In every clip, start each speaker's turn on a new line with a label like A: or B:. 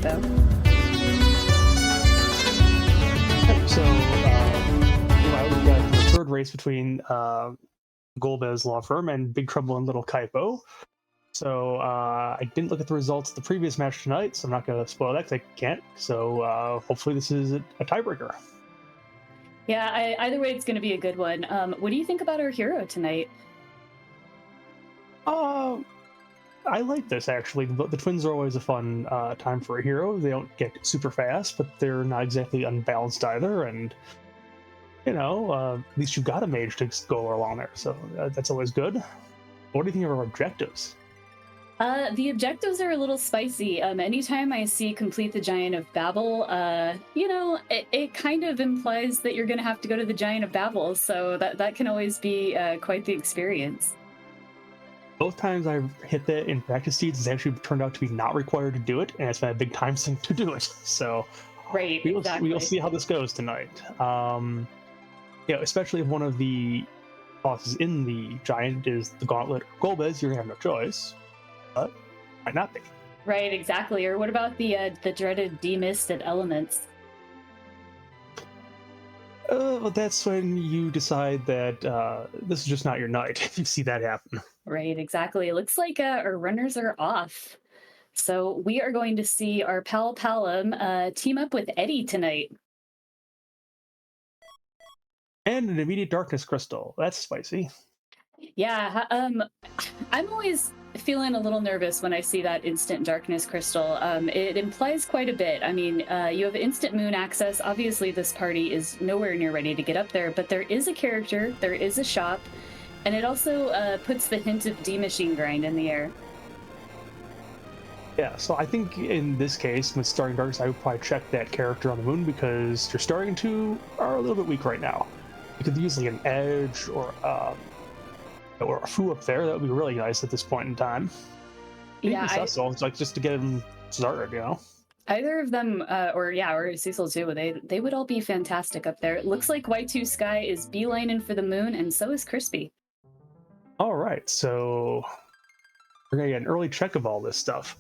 A: though.
B: So, we got the third race between Golbez Law Firm and Big Trouble in Little Kaipo. So I didn't look at the results of the previous match tonight, so I'm not going to spoil that because I can't. So hopefully this is a tiebreaker.
A: Yeah, either way, it's going to be a good one. What do you think about our hero tonight?
B: I like this, actually. The twins are always a fun time for a hero. They don't get super fast, but they're not exactly unbalanced either. And, at least you've got a mage to go along there. So that's always good. What do you think of our objectives?
A: The objectives are a little spicy. Anytime I see complete the Giant of Babel, it kind of implies that you're going to have to go to the Giant of Babel. So that can always be quite the experience.
B: Both times I've hit that in practice seeds, it's actually turned out to be not required to do it, and it's been a big time sink to do it. So
A: right,
B: we'll see how this goes tonight. Especially if one of the bosses in the Giant is the Gauntlet or Golbez, you're gonna have no choice. But might not be.
A: Right, exactly. Or what about the dreaded demisted elements?
B: Well, that's when you decide that this is just not your night. If you see that happen.
A: Right, exactly. It looks like our runners are off. So we are going to see our pal Palom team up with Eddie tonight.
B: And an immediate darkness crystal. That's spicy.
A: Yeah, I'm always feeling a little nervous when I see that instant darkness crystal. It implies quite a bit. I mean, you have instant moon access. Obviously, this party is nowhere near ready to get up there, but there is a character, there is a shop, and it also puts the hint of D-Machine Grind in the air.
B: Yeah, so I think in this case, with Starting Darks, I would probably check that character on the moon because your starting two are a little bit weak right now. You could use like an edge or a foo up there. That would be really nice at this point in time. Maybe Cecil, like just to get him started,
A: Either of them, or Cecil too. They would all be fantastic up there. It looks like Y2Sky is beelining for the moon, and so is Crispy.
B: All right, so we're gonna get an early check of all this stuff.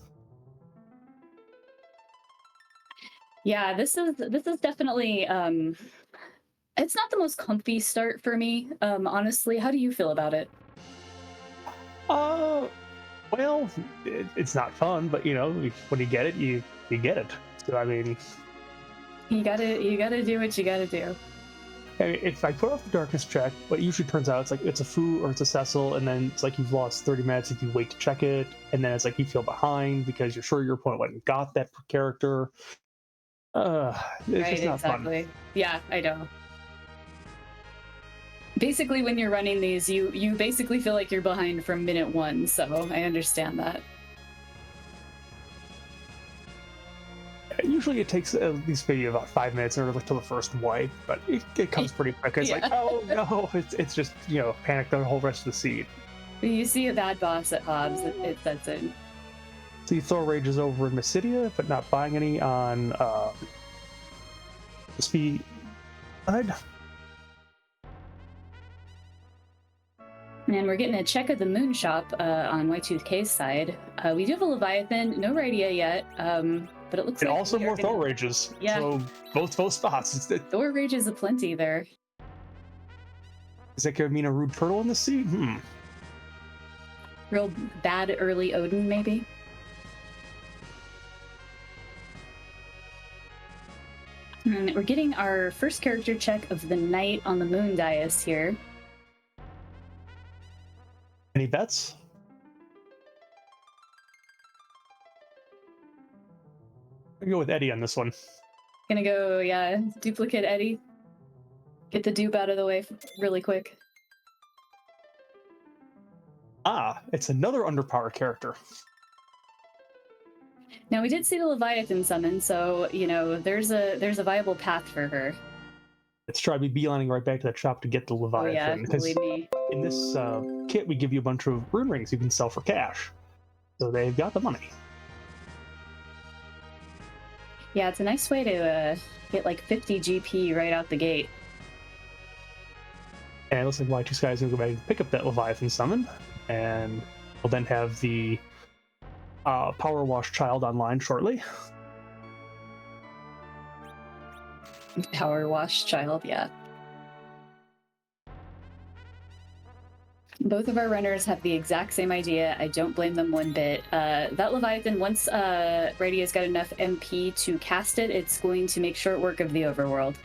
A: Yeah, this is definitely. It's not the most comfy start for me, honestly. How do you feel about it?
B: Well, it's not fun, but when you get it, you get it. So I mean,
A: you gotta do what you gotta do.
B: If I put off the darkness check, what usually turns out it's a foo or it's a Cecil, and then it's like you've lost 30 minutes if you wait to check it, and then it's like you feel behind because you're sure your opponent went and got that character. It's just not fun.
A: Yeah, I know. Basically, when you're running these, you basically feel like you're behind from minute one, so I understand that.
B: Usually it takes at least maybe about 5 minutes or till the first wipe, but it comes pretty quick. It's like, oh no, it's just, panic the whole rest of the seed.
A: When you see a bad boss at Hobbs, it sets in.
B: So you throw rages over in Mysidia, but not buying any on the speed side.
A: And we're getting a check of the moon shop on Y2K's side. We do have a Leviathan, no Radia yet, but it looks like...
B: And also more Thor Rages.
A: Yeah.
B: So both spots.
A: Thor Rages aplenty there.
B: Does that mean a Rude Turtle in the sea?
A: Real bad early Odin, maybe? And we're getting our first character check of the night on the moon dais here.
B: Any bets? I'm gonna go with Eddie on this one.
A: Gonna go, duplicate Eddie. Get the dupe out of the way really quick.
B: It's another underpowered character.
A: Now, we did see the Leviathan summon, so, there's a viable path for her.
B: Let's try to be beelining right back to that shop to get the Leviathan.
A: Oh, yeah, believe me.
B: In this kit, we give you a bunch of rune rings you can sell for cash. So they've got the money.
A: Yeah, it's a nice way to get like 50 GP right out the gate.
B: And it looks like Y2Sky is going to go back and pick up that Leviathan summon. And we'll then have the Power Wash Child online shortly.
A: Power wash child, yeah. Both of our runners have the exact same idea. I don't blame them one bit. That Leviathan, once Brady has got enough MP to cast it, it's going to make short work of the overworld.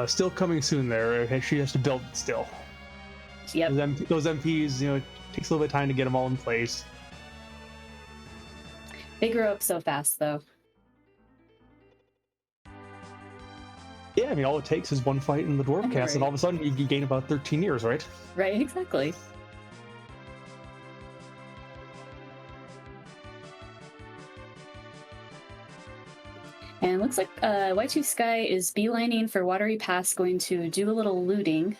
B: Still coming soon there. She has to build it still.
A: Yep.
B: Those MPs, you know, it takes a little bit of time to get them all in place.
A: They grow up so fast, though.
B: Yeah, I mean, all it takes is one fight in the Dwarf Cast,
A: Right.
B: and all of a sudden you gain about 13 years, right?
A: Right, exactly. And it looks like Y2Sky is beelining for Watery Pass, going to do a little looting.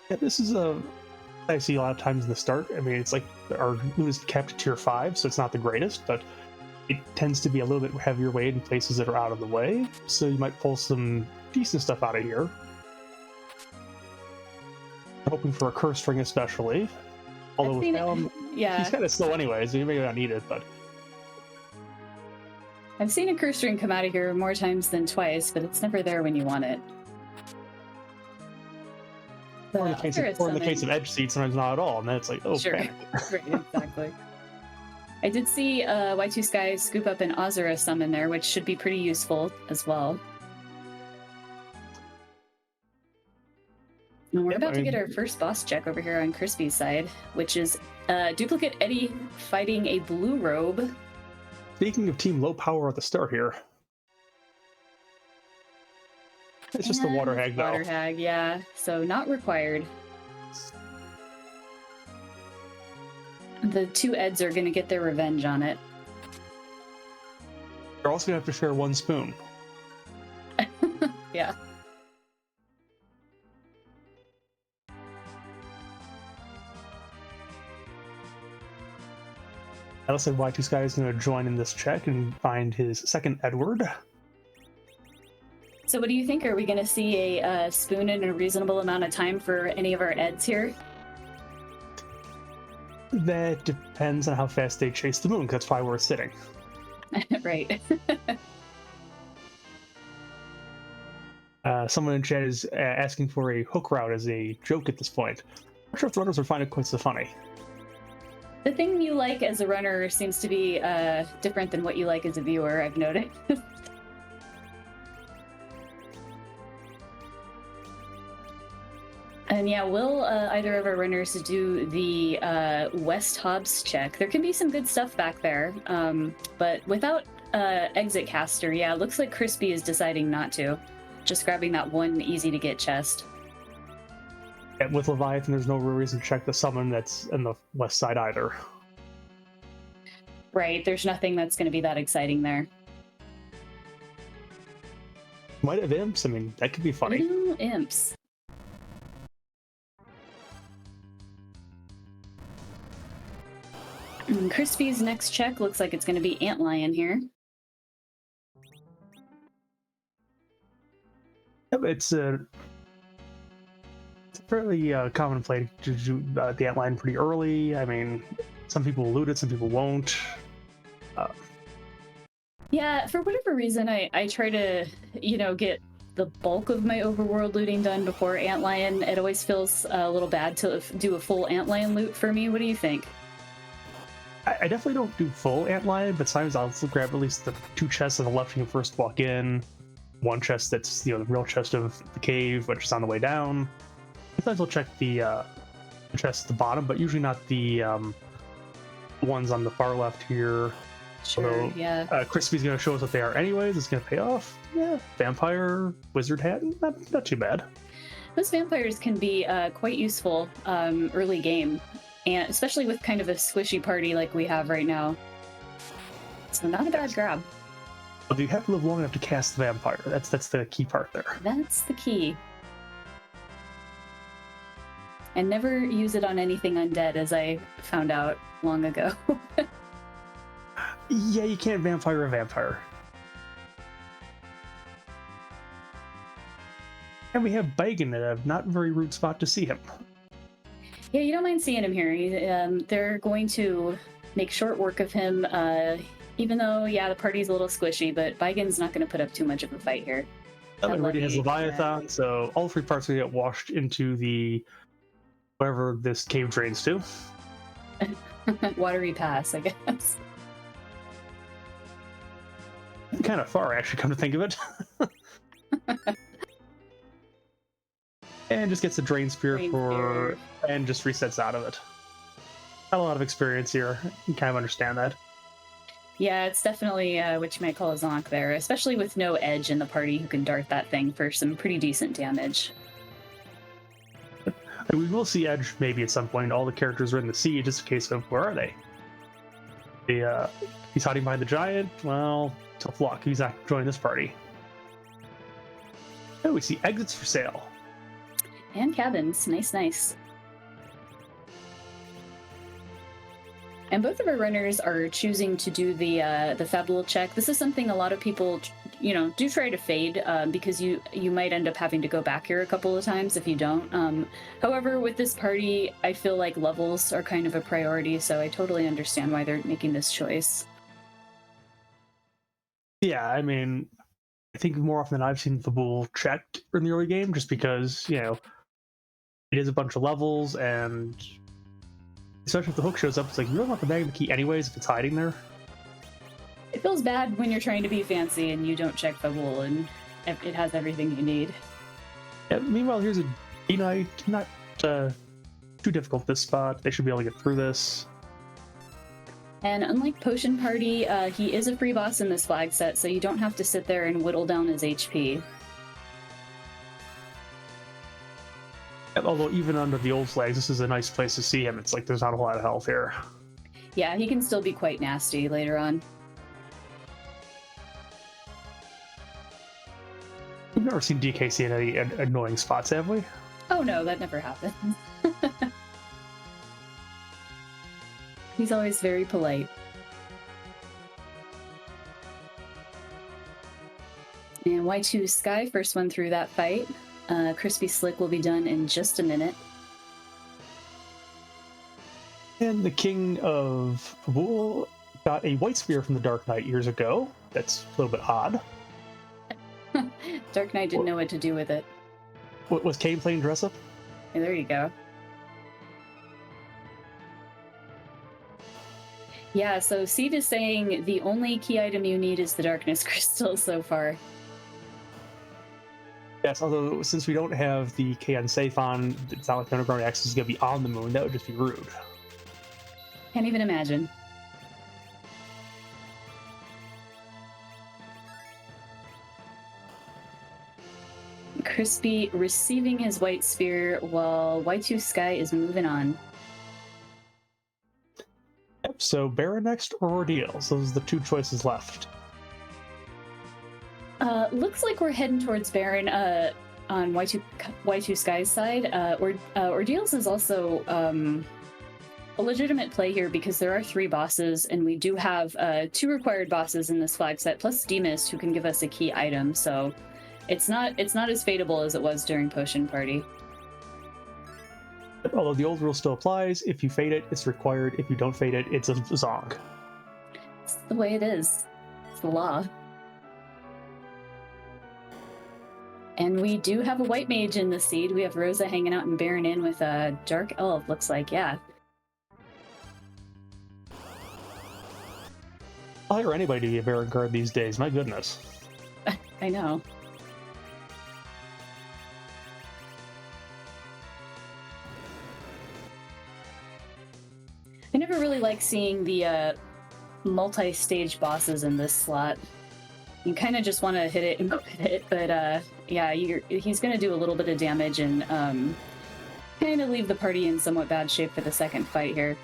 B: Yeah, this is I see a lot of times in the start. I mean, it's like our loot is capped to tier 5, so it's not the greatest, but it tends to be a little bit heavier weight in places that are out of the way, so you might pull some decent stuff out of here. I'm hoping for a curse ring especially. Although with Callum,
A: yeah,
B: he's kind of slow anyway, so you may not need it, but...
A: I've seen a curse ring come out of here more times than twice, but it's never there when you want it.
B: Or in the case of Edge Seed, sometimes not at all, and then it's like, oh,
A: sure. Right, exactly. I did see Y2Sky scoop up an Azura summon there, which should be pretty useful as well. And we're about to get our first boss check over here on Crispy's side, which is Duplicate Eddie fighting a blue robe.
B: Speaking of team low power at the start here. It's just the water hag, though.
A: Water hag, yeah. So not required. The two Eds are going to get their revenge on it.
B: You're also going to have to share one spoon.
A: Yeah.
B: It looks like Y2Sky is going to join in this check and find his second Edward.
A: So what do you think? Are we going to see a spoon in a reasonable amount of time for any of our Eds here?
B: That depends on how fast they chase the moon, because that's probably where it's sitting.
A: Right.
B: Someone in chat is asking for a hook route as a joke at this point. I'm not sure if the runners would find it quite so funny.
A: The thing you like as a runner seems to be different than what you like as a viewer, I've noticed. And yeah, will either of our runners do the West Hobbs check? There can be some good stuff back there, but without Exit Caster, yeah, it looks like Crispy is deciding not to. Just grabbing that one easy-to-get chest.
B: And with Leviathan, there's no real reason to check the summon that's in the west side either.
A: Right, there's nothing that's going to be that exciting there.
B: Might have imps, I mean, that could be funny.
A: Ooh, imps. And Crispy's next check looks like it's going to be Antlion here.
B: Yep, it's a fairly common play to do the Antlion pretty early. I mean, some people will loot it, some people won't.
A: Yeah, for whatever reason, I try to, get the bulk of my overworld looting done before Antlion. It always feels a little bad to do a full Antlion loot for me. What do you think?
B: I definitely don't do full Antlion, but sometimes I'll grab at least the two chests on the left when you first walk in. One chest that's, the real chest of the cave, which is on the way down. Sometimes I'll check the chest at the bottom, but usually not the ones on the far left here.
A: Sure,
B: although,
A: yeah.
B: Crispy's going to show us what they are anyways. It's going to pay off. Yeah, vampire, wizard hat, not too bad.
A: Those vampires can be quite useful early game, and especially with kind of a squishy party like we have right now. So not a bad grab.
B: But you have to live long enough to cast the vampire. That's the key part there.
A: That's the key. And never use it on anything undead, as I found out long ago.
B: Yeah, you can't vampire a vampire. And we have Bagan at a not very rude spot to see him.
A: Yeah, you don't mind seeing him here. They're going to make short work of him, even though, yeah, the party's a little squishy, but Bigen's not going to put up too much of a fight here.
B: Everybody has Leviathan, so all 3 parts will get washed into the wherever this cave drains to.
A: Watery pass, I guess.
B: Kind of far, actually, come to think of it. And just gets a Drain Spear and just resets out of it. Not a lot of experience here. You kind of understand that.
A: Yeah, it's definitely what you might call a zonk there, especially with no edge in the party who can dart that thing for some pretty decent damage.
B: And we will see edge maybe at some point. All the characters are in the sea, just a case of where are they? He's hiding behind the giant. Well, tough luck. He's not joining this party. Oh, we see exits for sale.
A: And cabins. Nice, nice. And both of our runners are choosing to do the Fabule check. This is something a lot of people, do try to fade because you might end up having to go back here a couple of times if you don't. However, with this party, I feel like levels are kind of a priority, so I totally understand why they're making this choice.
B: Yeah, I mean, I think more often than I've seen Fabule checked in the early game, just because, it is a bunch of levels, and especially if the hook shows up, it's like, you don't want the magnet key anyways if it's hiding there.
A: It feels bad when you're trying to be fancy and you don't check Fabule and it has everything you need.
B: Yeah, meanwhile, here's a D-Knight. Not too difficult this spot. They should be able to get through this.
A: And unlike Potion Party, he is a free boss in this flag set, so you don't have to sit there and whittle down his HP.
B: Although even under the old flags, this is a nice place to see him. It's like there's not a whole lot of health here.
A: Yeah, he can still be quite nasty later on.
B: We've never seen DKC in any annoying spots, have we?
A: Oh no, that never happens. He's always very polite. And Y2Sky, first one through that fight. Kryspyslick will be done in just a minute.
B: And the king of Fabule got a white spear from the Dark Knight years ago. That's a little bit odd.
A: Dark Knight didn't know what to do with it.
B: What was Kane playing dress up?
A: Yeah, there you go. Yeah, so Steve is saying the only key item you need is the Darkness Crystal so far.
B: Yes, although since we don't have the KN safe on, it's not like the underground access is going to be on the moon. That would just be rude.
A: Can't even imagine. Crispy receiving his white spear while Y2Sky is moving on.
B: Yep, so Baron next or Ordeals? Those are the 2 choices left.
A: Looks like we're heading towards Baron on Y2Sky's side. Ordeals is also a legitimate play here because there are 3 bosses, and we do have 2 required bosses in this flag set, plus Demist, who can give us a key item. So it's not as fadeable as it was during Potion Party.
B: Although the old rule still applies, if you fade it, it's required. If you don't fade it, it's a zonk.
A: It's the way it is. It's the law. And we do have a white mage in the seed. We have Rosa hanging out in Baron Inn with a dark elf, looks like, yeah.
B: I'll hire anybody to be a Baron guard these days, my goodness.
A: I know. I never really like seeing the multi-stage bosses in this slot. You kind of just want to hit it and quit it, but yeah, he's going to do a little bit of damage and kind of leave the party in somewhat bad shape for the second fight here.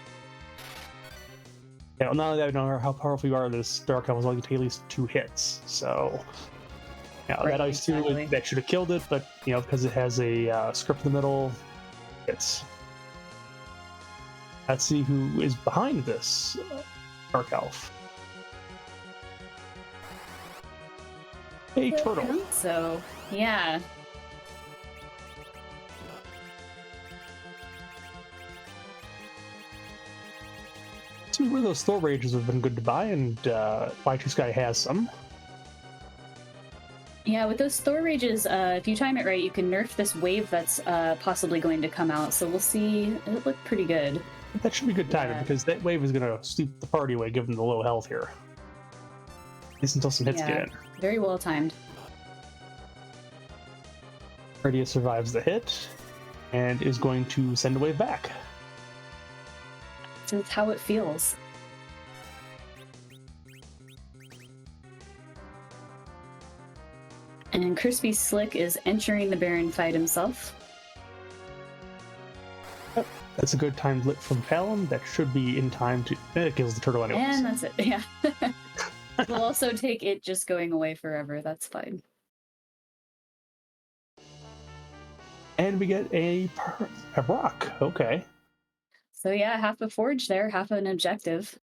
B: Yeah, well, now that I know how powerful you are, this Dark Elf is only going to take at least 2 hits, so... Yeah, right, that Ice 2, that should have killed it, but, because it has a script in the middle, it's... Let's see who is behind this Dark Elf. A turtle.
A: So, yeah.
B: Presumably those Thor Rages have been good to buy, and Y2Sky has some.
A: Yeah, with those Thor Rages, if you time it right, you can nerf this wave that's possibly going to come out. So we'll see. It looked pretty good.
B: That should be good timing, because that wave is going to sweep the party away, given the low health here. At least until some hits get in.
A: Very well timed.
B: Ardia survives the hit, and is going to send a wave back.
A: That's how it feels. And Kryspyslick is entering the Baron fight himself.
B: Yep, that's a good timed lit from Talon. That should be in time to... It kills the turtle anyways.
A: And that's it, yeah. We'll also take it just going away forever. That's fine.
B: And we get a rock. Okay.
A: So yeah, half a forge there, half an objective.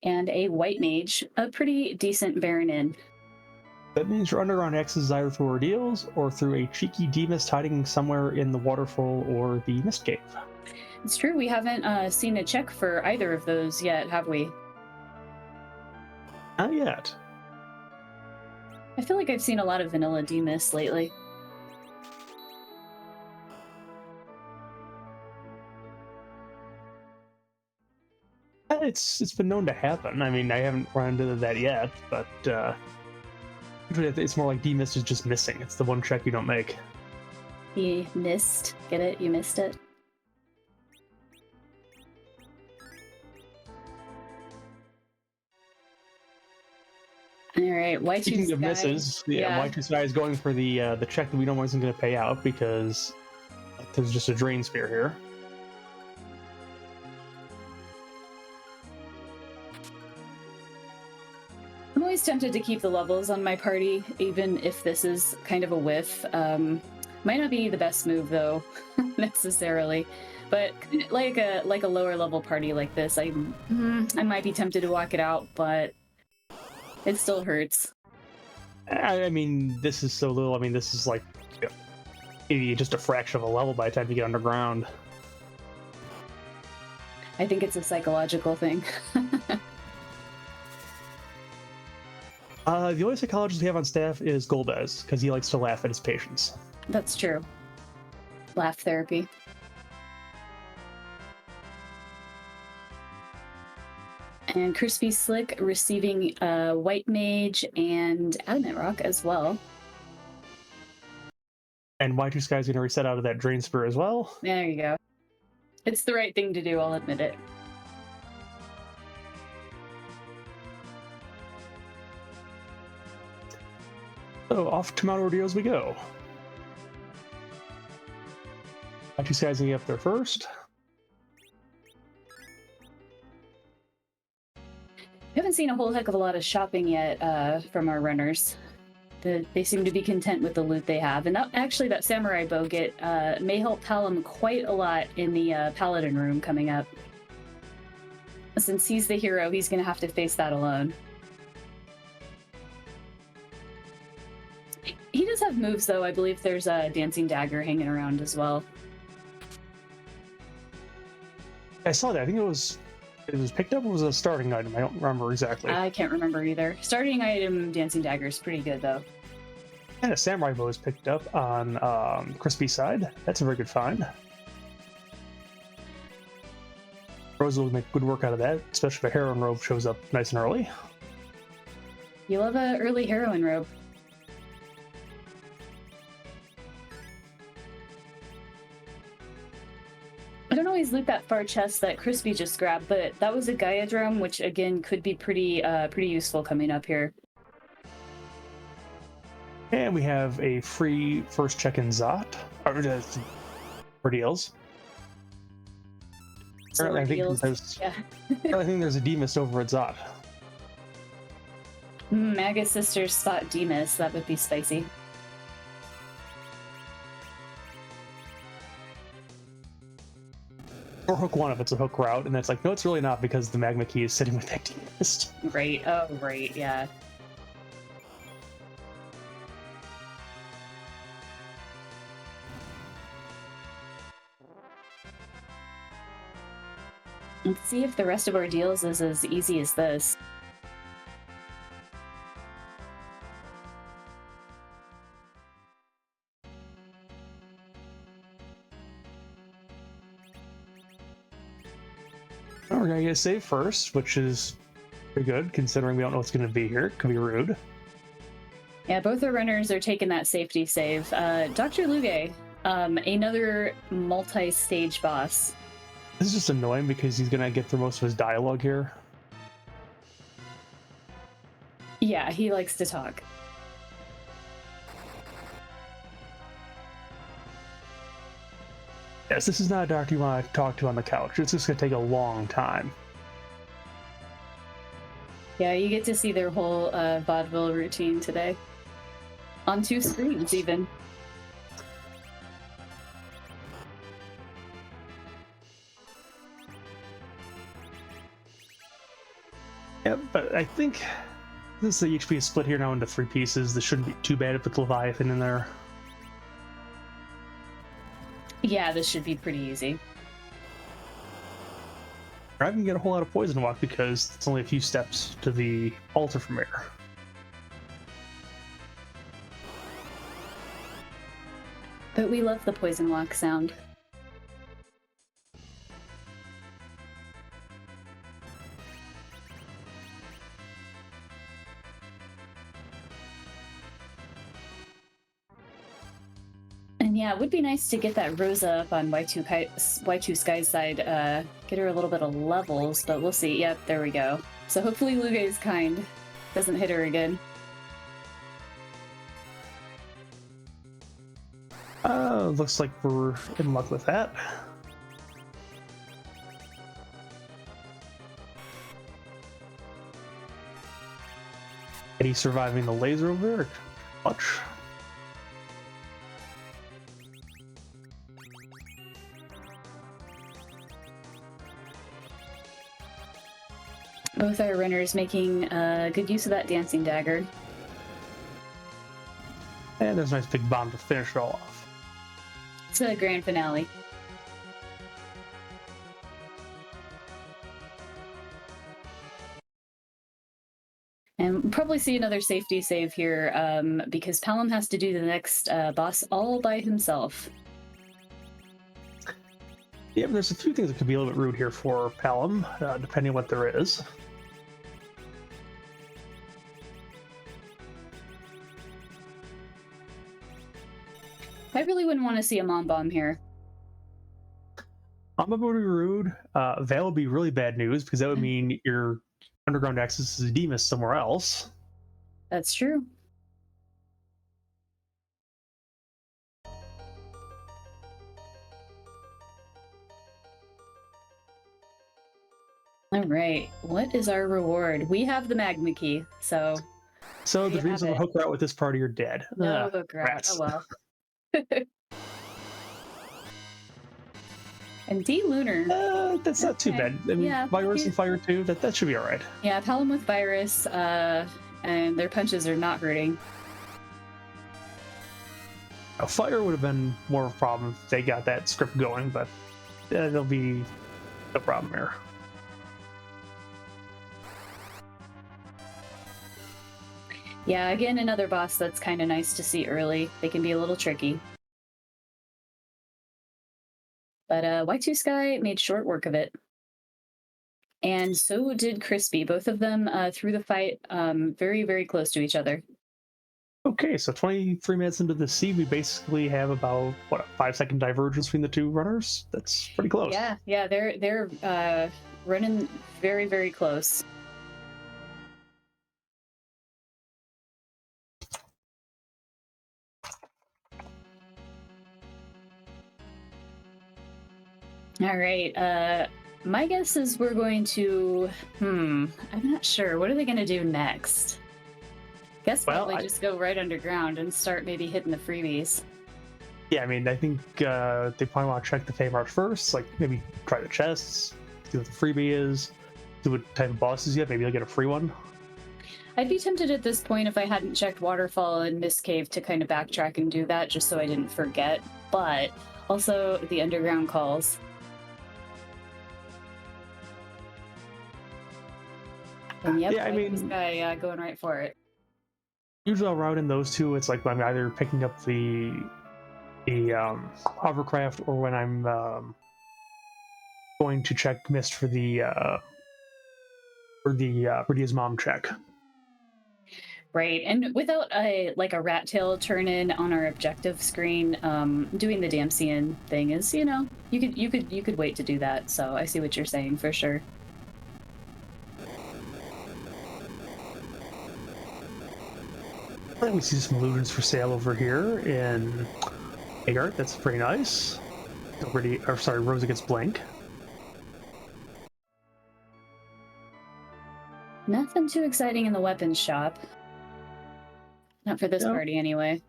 A: And a white mage. A pretty decent Baron in.
B: That means your underground access is either through ordeals or through a cheeky demist hiding somewhere in the waterfall or the mist cave.
A: It's true, we haven't seen a check for either of those yet, have we?
B: Not yet.
A: I feel like I've seen a lot of vanilla demist lately.
B: It's been known to happen. I mean, I haven't run into that yet, but it's more like demist is just missing. It's the one check you don't make.
A: You missed. Get it? You missed it. All right, Y2Sky.
B: Speaking of misses, Y2Sky is going for the check that we know wasn't going to pay out because there's just a drain spear here.
A: I'm always tempted to keep the levels on my party, even if this is kind of a whiff. Might not be the best move though, necessarily. But like a lower level party like this, I might be tempted to walk it out, but it still hurts.
B: I mean, this is so little. I mean, this is like maybe just a fraction of a level by the time you get underground.
A: I think it's a psychological thing.
B: The only psychologist we have on staff is Golbez, because he likes to laugh at his patients.
A: That's true. Laugh therapy. And Kryspyslick receiving White Mage and Adamant Rock as well.
B: And Y2Sky is going to reset out of that Drain Spear as well.
A: There you go. It's the right thing to do, I'll admit it.
B: So off to Mount Ordeals we go. Y2Sky is going to get up there first.
A: We haven't seen a whole heck of a lot of shopping yet from our runners. They seem to be content with the loot they have. And actually that samurai bow get may help Palom quite a lot in the paladin room coming up. Since he's the hero, he's going to have to face that alone. He does have moves, though. I believe there's a dancing dagger hanging around as well.
B: I saw that. I think it was picked up or was it a starting item? I don't remember exactly.
A: I can't remember either. Starting item dancing dagger is pretty good, though.
B: And a samurai bow is picked up on Crispy's side. That's a very good find. Rose will make good work out of that, especially if a heroine robe shows up nice and early.
A: You love a early heroine robe. I don't always loot that far chest that Crispy just grabbed, but that was a Gaia drum, which again could be pretty useful coming up here.
B: And we have a free first check in Zot. For deals. Apparently, I think there's a Demist over at Zot.
A: Magus Sisters spot Demist. That would be spicy.
B: Or hook one if it's a hook route, and it's like, no, it's really not because the magma key is sitting with that Demist.
A: Right. Oh, right. Yeah. Let's see if the rest of our deals is as easy as this.
B: Well, we're gonna get a save first, which is pretty good considering we don't know what's gonna be here. It could be rude.
A: Yeah, both our runners are taking that safety save. Dr. Luge, another multi-stage boss.
B: This is just annoying because he's gonna get through most of his dialogue here.
A: Yeah, he likes to talk.
B: Yes, this is not a doctor you want to talk to on the couch. It's just gonna take a long time.
A: Yeah, you get to see their whole vaudeville routine today. On 2 screens, even.
B: Yeah, but I think this the HP is split here now into 3 pieces. This shouldn't be too bad to put Leviathan in there.
A: Yeah, this should be pretty easy.
B: I can get a whole lot of poison walk because it's only a few steps to the altar from here.
A: But we love the poison walk sound. And yeah, it would be nice to get that Rosa up on Y2Sky's side, get her a little bit of levels, but we'll see. Yep, there we go. So hopefully Luge is kind. Doesn't hit her again.
B: Looks like we're in luck with that. And he's surviving the laser over there. Much.
A: Both our runners making good use of that dancing dagger.
B: And there's a nice big bomb to finish it all off.
A: It's a grand finale. And we'll probably see another safety save here because Palom has to do the next boss all by himself.
B: Yeah, but there's a few things that could be a little bit rude here for Palom, depending on what there is.
A: I really wouldn't want to see a mom bomb here.
B: I'm about to be rude. That would be really bad news because that would mean your underground access is Demas somewhere else.
A: That's true. All right, what is our reward? We have the magma key, so...
B: So the dreams of the hook route with this party are dead.
A: No hook route, oh well. And D Lunar.
B: That's not too bad. I mean,
A: yeah,
B: virus and fire too. That should be all right.
A: Yeah, Palom with virus, and their punches are not hurting.
B: Now, fire would have been more of a problem if they got that script going, but there'll be no problem here.
A: Yeah, again, another boss that's kind of nice to see early. They can be a little tricky. But Y2Sky made short work of it. And so did Crispy. Both of them through the fight very, very close to each other.
B: Okay, so 23 minutes into the sea, we basically have about, what, a 5-second divergence between the two runners? That's pretty close.
A: Yeah, they're running very, very close. All right, my guess is we're going to, I'm not sure. What are they going to do next? Guess probably just go right underground and start maybe hitting the freebies.
B: Yeah, I mean, I think they probably want to check the Feymarch first, like maybe try the chests, see what the freebie is, see what type of bosses you have, maybe you'll get a free one.
A: I'd be tempted at this point if I hadn't checked Waterfall and Mist Cave to kind of backtrack and do that just so I didn't forget, but also the underground calls. And yep,
B: Yeah, I mean,
A: Y2Sky going right for it.
B: usually I'll route in those two. It's like I'm either picking up the hovercraft or when I'm going to check mist for the Bridia's mom check.
A: Right, and without a rat tail turn in on our objective screen, doing the Damsian thing is, you could wait to do that. So I see what you're saying for sure.
B: We see some illusions for sale over here in Agart. That's pretty nice. Rosa gets blank.
A: Nothing too exciting in the weapons shop. Not for this party, anyway.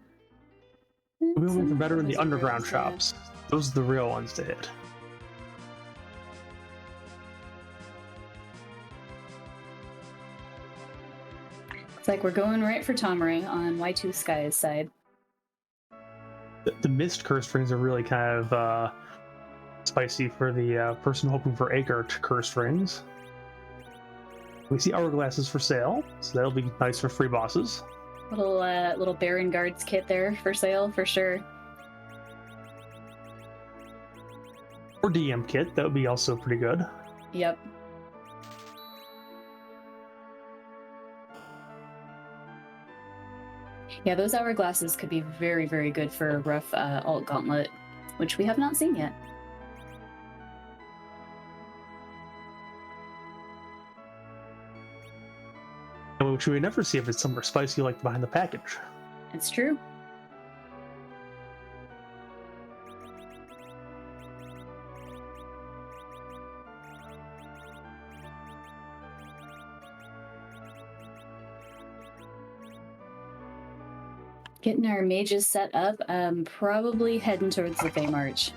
B: We'll be moving better in the underground shops. Those are the real ones to hit.
A: It's like we're going right for Tomry on Y2Sky's side.
B: The mist curse rings are really kind of spicy for the person hoping for Agart curse rings. We see hourglasses for sale, so that'll be nice for free bosses.
A: Little Baron Guards kit there for sale for sure.
B: Or DM kit, that would be also pretty good.
A: Yep. Yeah, those hourglasses could be very, very good for a rough alt gauntlet, which we have not seen yet.
B: Which we would never see if it's somewhere spicy like behind the package.
A: It's true. Getting our mages set up, probably heading towards the Fey March.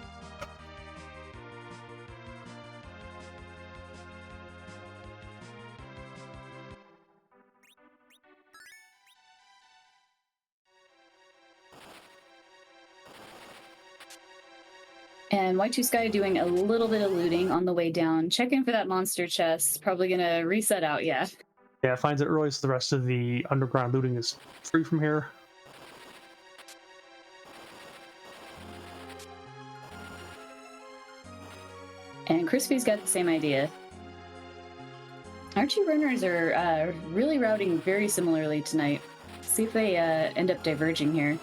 A: And Y2Sky doing a little bit of looting on the way down, checking for that monster chest. Probably gonna reset out, yeah.
B: Yeah, it finds it early, so the rest of the underground looting is free from here.
A: And Crispy's got the same idea. Our two runners are really routing very similarly tonight. See if they end up diverging here.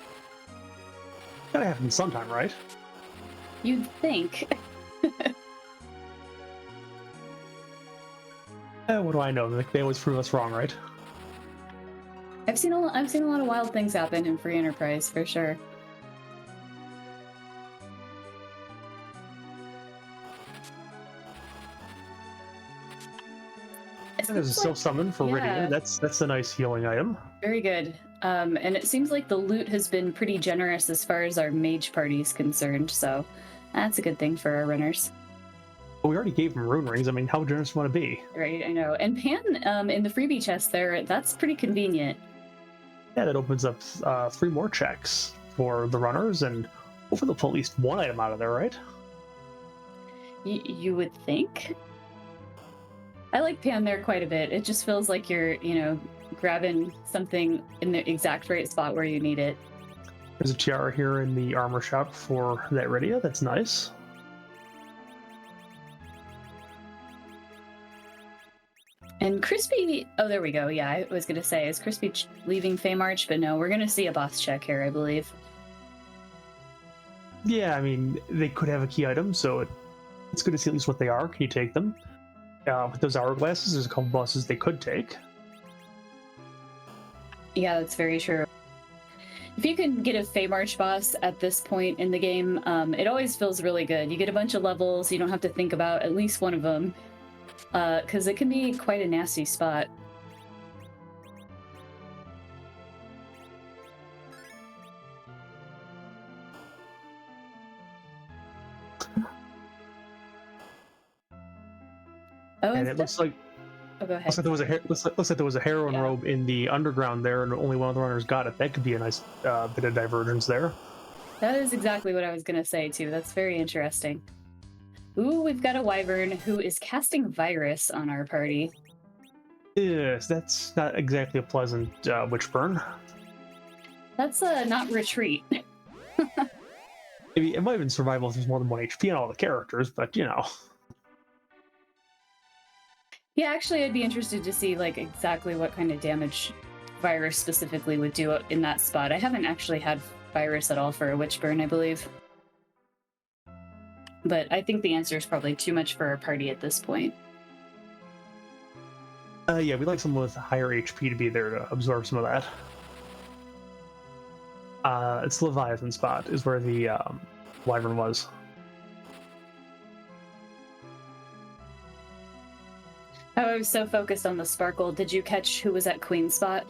B: Gotta happen sometime, right?
A: You'd think.
B: What do I know? They always prove us wrong, right?
A: I've seen a lot of wild things happen in Free Enterprise for sure.
B: There's a self summon for Rydia. That's a nice healing item.
A: Very good. And it seems like the loot has been pretty generous as far as our mage party is concerned, so that's a good thing for our runners.
B: Well, we already gave them rune rings. I mean, how generous do you want to be?
A: Right, I know. And Pan in the freebie chest there, that's pretty convenient.
B: Yeah, that opens up 3 more checks for the runners, and hopefully they'll pull at least one item out of there, right?
A: You would think. I like Pan there quite a bit. It just feels like you're, grabbing something in the exact right spot where you need it.
B: There's a tiara here in the armor shop for that Rydia. That's nice.
A: And Crispy, oh, there we go. Yeah, I was going to say, is Crispy leaving Fey March? But no, we're going to see a boss check here, I believe.
B: Yeah, I mean, they could have a key item, so it's good to see at least what they are. Can you take them? With those hourglasses, there's a couple bosses they could take.
A: Yeah, that's very true. If you can get a Fey March boss at this point in the game, it always feels really good. You get a bunch of levels, you don't have to think about at least one of them, because it can be quite a nasty spot. Oh,
B: and it looks like
A: go ahead.
B: looks like there was a heroine robe in the underground there, and only one of the runners got it. That could be a nice bit of divergence there.
A: That is exactly what I was going to say too. That's very interesting. Ooh, we've got a wyvern who is casting virus on our party.
B: Yes, that's not exactly a pleasant witch burn.
A: That's not retreat.
B: Maybe it might have been survival if there's more than 1 HP on all the characters, but you know.
A: Yeah, actually, I'd be interested to see like exactly what kind of damage virus specifically would do in that spot. I haven't actually had virus at all for a witch burn, I believe. But I think the answer is probably too much for our party at this point.
B: Yeah, we'd like someone with higher HP to be there to absorb some of that. It's Leviathan spot is where the wyvern was.
A: I was so focused on the sparkle. Did you catch who was at Queen spot?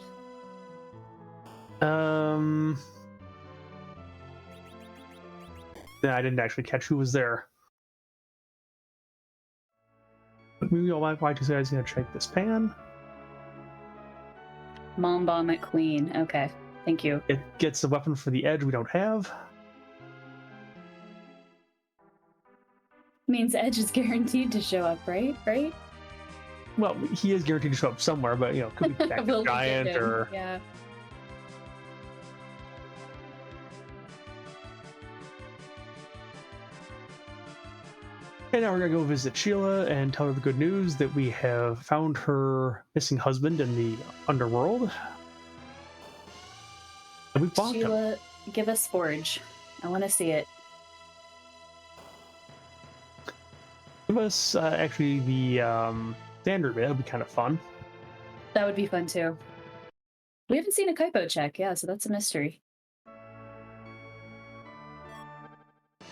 B: Yeah, I didn't actually catch who was there. But maybe all my Y2Sky is gonna check this pan.
A: Mom bomb at Queen. Okay, thank you.
B: It gets a weapon for the edge we don't have.
A: Means Edge is guaranteed to show up, right? Right?
B: Well, he is guaranteed to show up somewhere, but you know, could be back
A: Will we get
B: giant
A: him?
B: or
A: Yeah.
B: And now we're gonna go visit Sheila and tell her the good news that we have found her missing husband in the underworld. And we bought him.
A: Sheila, give us Forge. I want to see it.
B: Give us actually the standard bit. That'd be kind of fun.
A: That would be fun too. We haven't seen a Kaipo check, yeah, so that's a mystery. I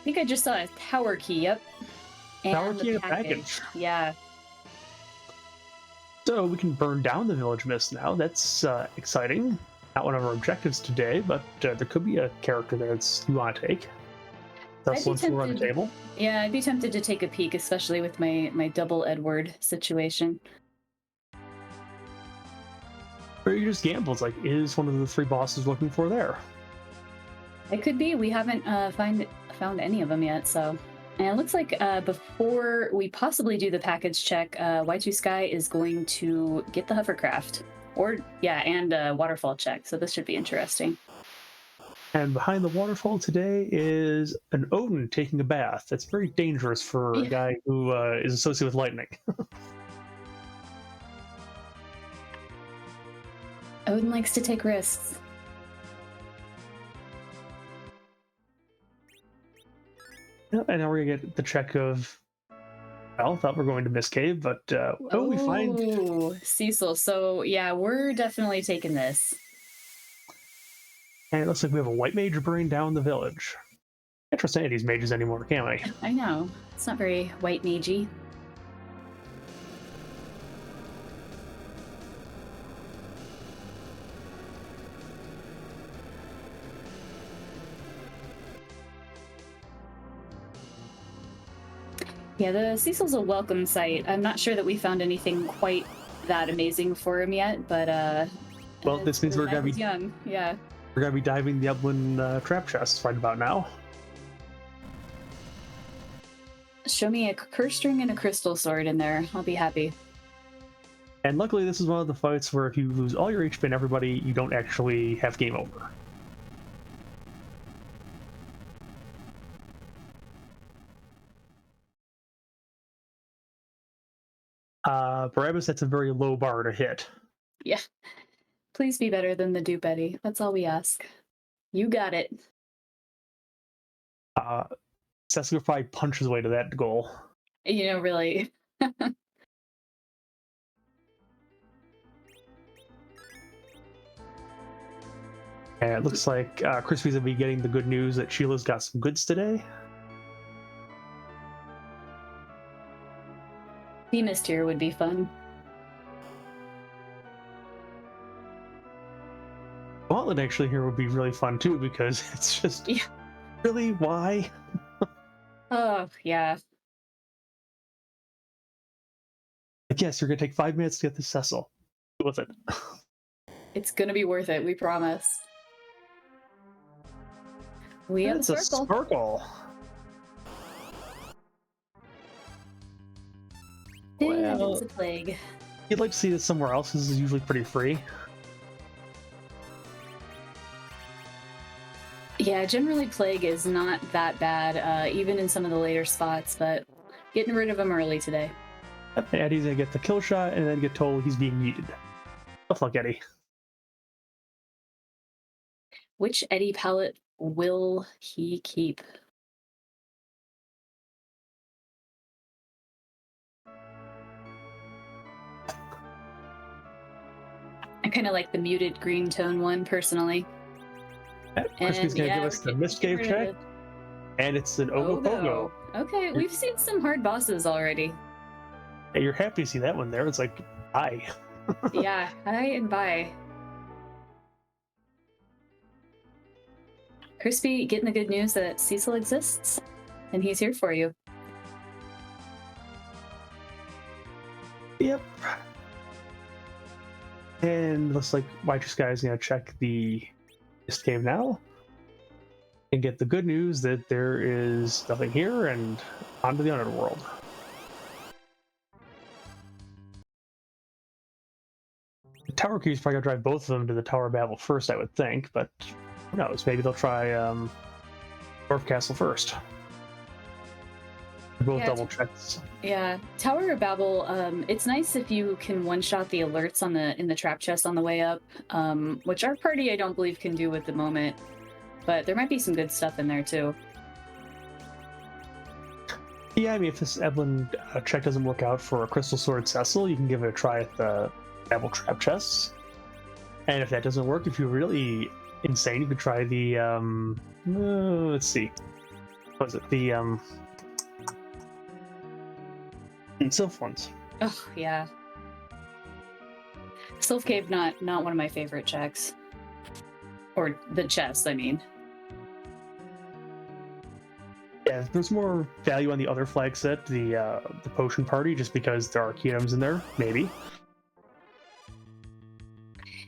A: think I just saw a tower key, yep. And
B: Tower
A: the
B: key and a package.
A: Yeah.
B: So we can burn down the village mist now. That's exciting. Not one of our objectives today, but there could be a character there that you want to take. That's one floor on the table.
A: Yeah, I'd be tempted to take a peek, especially with my double Edward situation.
B: Or you just gamble. It's like, is one of the 3 bosses looking for there?
A: It could be. We haven't found any of them yet, so. And it looks like before we possibly do the package check, Y2Sky is going to get the hovercraft. Or, yeah, and a waterfall check, so this should be interesting.
B: And behind the waterfall today is an Odin taking a bath. That's very dangerous for a guy who is associated with lightning.
A: Odin likes to take risks.
B: And now we're gonna get the check of. Well, thought we're going to Miss Cave, but we find
A: Cecil. So yeah, we're definitely taking this.
B: And it looks like we have a white mage burning down the village. Can't trust any of these mages anymore, can we?
A: I know. It's not very white magey. Yeah, the Cecil's a welcome sight. I'm not sure that we found anything quite that amazing for him yet, but
B: well, this means we're gonna be
A: young. Yeah.
B: We're gonna be diving the Eblan trap chests right about now.
A: Show me a curse string and a crystal sword in there. I'll be happy.
B: And luckily, this is one of the fights where if you lose all your HP and everybody, you don't actually have game over. Barabbas, that's a very low bar to hit.
A: Yeah. Please be better than the dupe Eddie. That's all we ask. You got it.
B: Cecil probably punch his way to that goal.
A: You know, really.
B: And it looks like Crispy's gonna be getting the good news that Sheila's got some goods today.
A: Demist here would be fun.
B: Gauntlet actually here would be really fun too because it's just really why?
A: Oh, yeah.
B: I guess you're gonna take 5 minutes to get the Cecil. Deal with it.
A: It's gonna be worth it, we promise. We have a
B: sparkle.
A: Well, it's a plague.
B: You'd like to see this somewhere else. This is usually pretty free.
A: Yeah, generally Plague is not that bad, even in some of the later spots, but getting rid of him early today.
B: And Eddie's gonna get the kill shot and then get told he's being yeeted. Tough luck, Eddie.
A: Which Eddie palette will he keep? I kind of like the muted green tone one, personally.
B: Crispy's gonna give us the Mistcave check, and it's an Ogopogo.
A: Okay, we've seen some hard bosses already.
B: Hey, you're happy to see that one there. It's like, hi.
A: Yeah, hi and bye. Crispy getting the good news that Cecil exists, and he's here for you.
B: Yep. And looks like Y2Sky is going to check the Mistcave now and get the good news that there is nothing here and onto the Underworld. The Tower Key's probably going to drive both of them to the Tower of Babel first, I would think, but who knows? Maybe they'll try Dwarf Castle first. Both double checks.
A: Yeah, Tower of Babel. It's nice if you can one-shot the alerts on in the trap chest on the way up, which our party I don't believe can do at the moment. But there might be some good stuff in there too.
B: Yeah, I mean, if this Eblan check doesn't work out for a Crystal Sword Cecil, you can give it a try at the Babel trap chests. And if that doesn't work, if you're really insane, you could try the let's see, what was it? The Sylph ones.
A: Oh yeah, Sylph Cave not one of my favorite checks, or the chests. I mean,
B: yeah, there's more value on the other flag set, the potion party, just because there are key items in there. Maybe.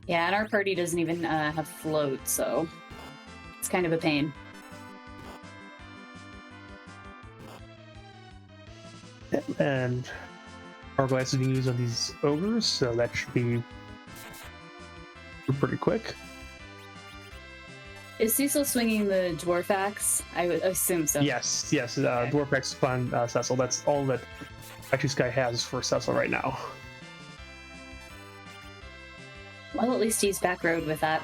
A: Yeah, and our party doesn't even have float, so it's kind of a pain.
B: And Hourglass is being used on these ogres, so that should be pretty quick.
A: Is Cecil swinging the dwarf axe? I would assume so.
B: Yes, okay. Dwarf axe upon Cecil. That's all that Y2Sky has for Cecil right now.
A: Well, at least he's back road with that.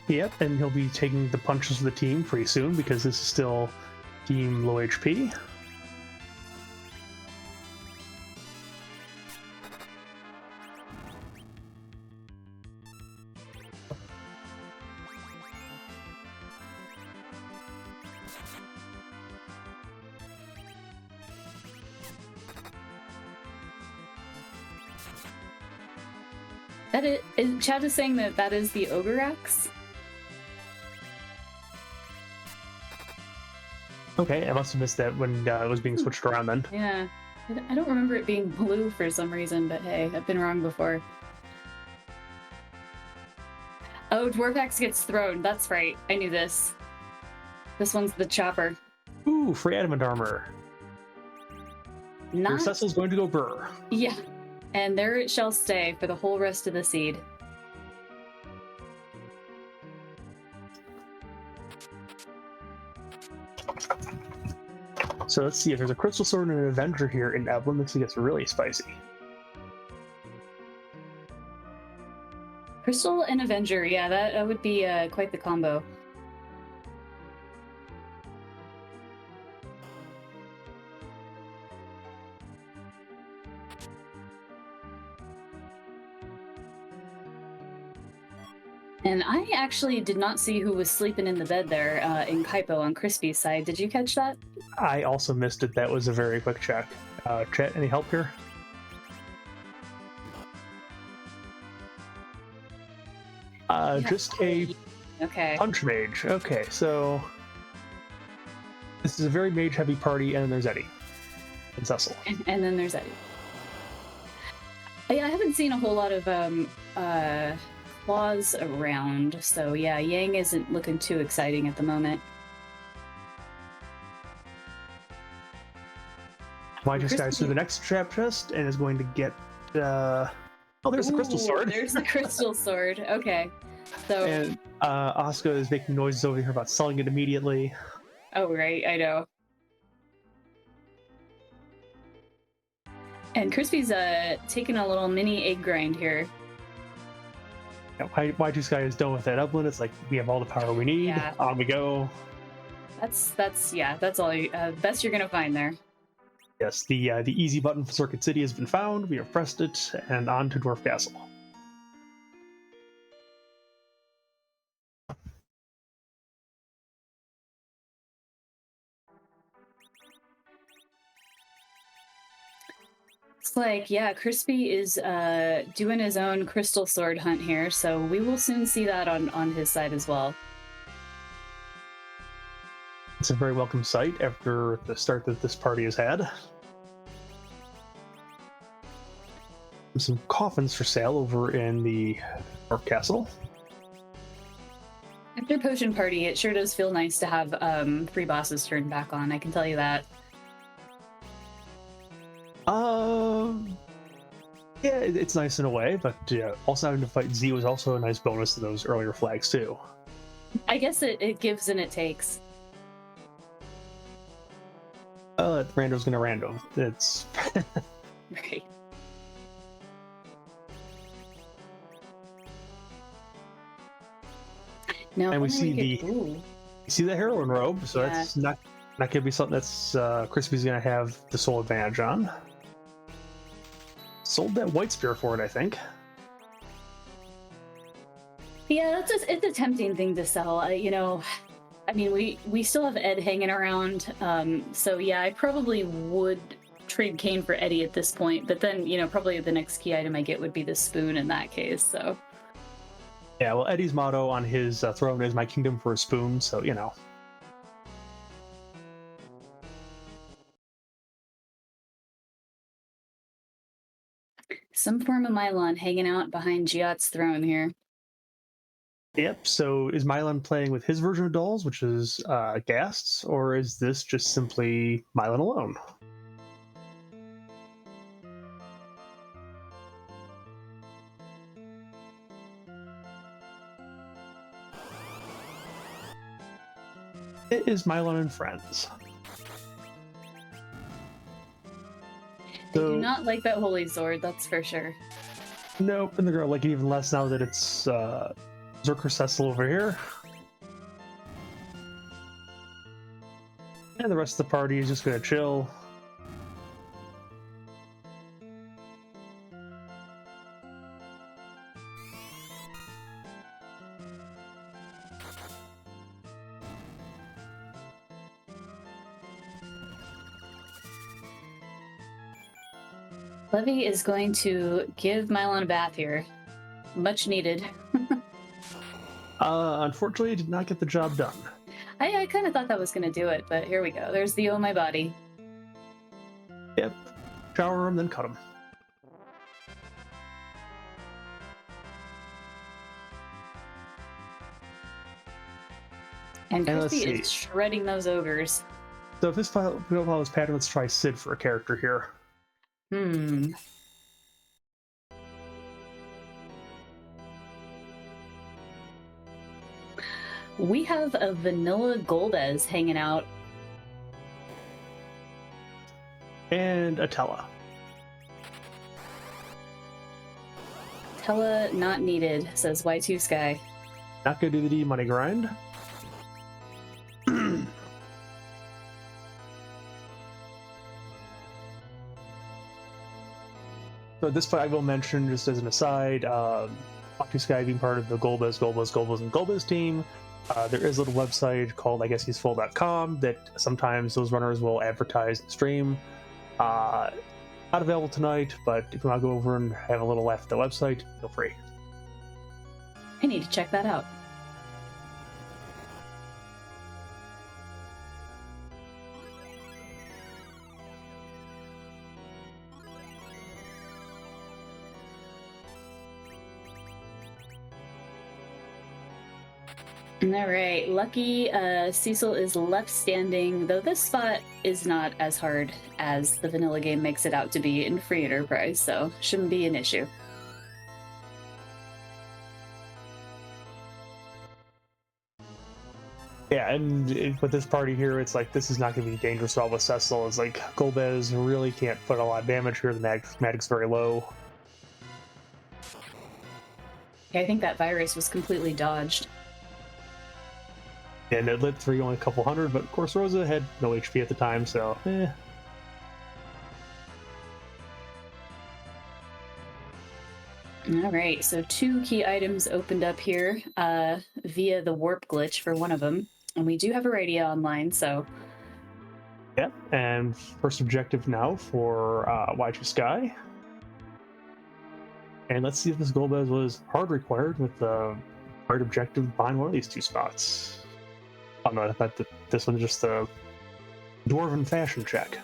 B: Yep, and he'll be taking the punches of the team pretty soon because this is still team low HP.
A: Chad is saying that is the ogre axe.
B: Okay, I must have missed that when it was being switched around then.
A: Yeah, I don't remember it being blue for some reason, but hey, I've been wrong before. Oh, dwarf axe gets thrown. That's right. I knew this. This one's the chopper.
B: Ooh, free adamant armor. Your Cecil's going to go burr.
A: Yeah, and there it shall stay for the whole rest of the seed.
B: So let's see, if there's a Crystal Sword and an Avenger here in Eblan, this gets really spicy.
A: Crystal and Avenger, yeah, that would be quite the combo. And I actually did not see who was sleeping in the bed there in Kaipo on Crispy's side. Did you catch that?
B: I also missed it. That was a very quick check. Chat, any help here?
A: Yeah.
B: Just a punch mage. Okay, so this is a very mage-heavy party, and then there's Eddie and Cecil.
A: And then there's Eddie. Yeah, I haven't seen a whole lot of claws around, so yeah, Yang isn't looking too exciting at the moment.
B: Y2Sky through the next trap chest and is going to get. Oh, there's the crystal sword.
A: There's the crystal sword. Okay. So.
B: And Asuka is making noises over here about selling it immediately.
A: Oh, right. I know. And Crispy's taking a little mini egg grind here.
B: Y2Sky is done with that Eblan. It's like, we have all the power we need.
A: Yeah.
B: On we go.
A: That's all best you're gonna find there.
B: Yes, the easy button for Circuit City has been found. We have pressed it, and on to Dwarf Castle.
A: It's like, yeah, Crispy is doing his own crystal sword hunt here, so we will soon see that on his side as well.
B: It's a very welcome sight after the start that this party has had. Some coffins for sale over in the Dwarf Castle.
A: After Potion Party, it sure does feel nice to have free bosses turned back on, I can tell you that.
B: Yeah, it's nice in a way, but also having to fight Z was also a nice bonus to those earlier flags too.
A: I guess it gives and it takes.
B: Rando's gonna random. It's
A: Right. No,
B: and we see the heroine robe, so
A: yeah.
B: That's not gonna be something that's Crispy's gonna have the sole advantage on. Sold that white spear for it, I think.
A: Yeah, it's a tempting thing to sell. You know, I mean, we still have Ed hanging around, so yeah, I probably would trade Kane for Eddie at this point. But then, you know, probably the next key item I get would be the spoon in that case. So.
B: Yeah, well, Eddie's motto on his throne is "My kingdom for a spoon," so you know.
A: Some form of Mylon hanging out behind Giot's throne here.
B: Yep, so is Mylon playing with his version of dolls, which is Ghasts, or is this just simply Mylon alone? It is Mylon and friends.
A: They do not like that holy sword, that's for sure.
B: Nope, and they're gonna like it even less now that it's Zerker Cecil over here. And the rest of the party is just gonna chill.
A: Levy is going to give Mylon a bath here. Much needed.
B: Unfortunately, did not get the job done.
A: I kind of thought that was going to do it, but here we go. There's the Oh My Body.
B: Yep. Shower him, then cut him.
A: And Crispy is shredding those ogres.
B: So if this follows pattern, let's try Sid for a character here.
A: We have a vanilla Golbez hanging out.
B: And Atella.
A: Atella not needed, says Y2Sky.
B: Not gonna do the D money grind. So at this point, I will mention, just as an aside, Y2Sky being part of the Golbez, and Golbez team, there is a little website called IguessHe'sFull.com that sometimes those runners will advertise and stream. Not available tonight, but if you want to go over and have a little laugh at the website, feel free.
A: I need to check that out. All right, lucky Cecil is left standing, though this spot is not as hard as the vanilla game makes it out to be in free enterprise, so shouldn't be an issue.
B: Yeah, and with this party here, it's like this is not going to be dangerous at all with Cecil. It's like Golbez really can't put a lot of damage here. The magic's very low.
A: I think that virus was completely dodged.
B: And it lit 3 only a couple hundred, but of course Rosa had no HP at the time, so
A: All right, so 2 key items opened up here via the warp glitch for one of them. And we do have a radio online, so...
B: Yeah, and first objective now for Y2Sky. And let's see if this Golbez was hard required with the hard objective behind one of these 2 spots. Oh no, I thought that this one's just a dwarven fashion check.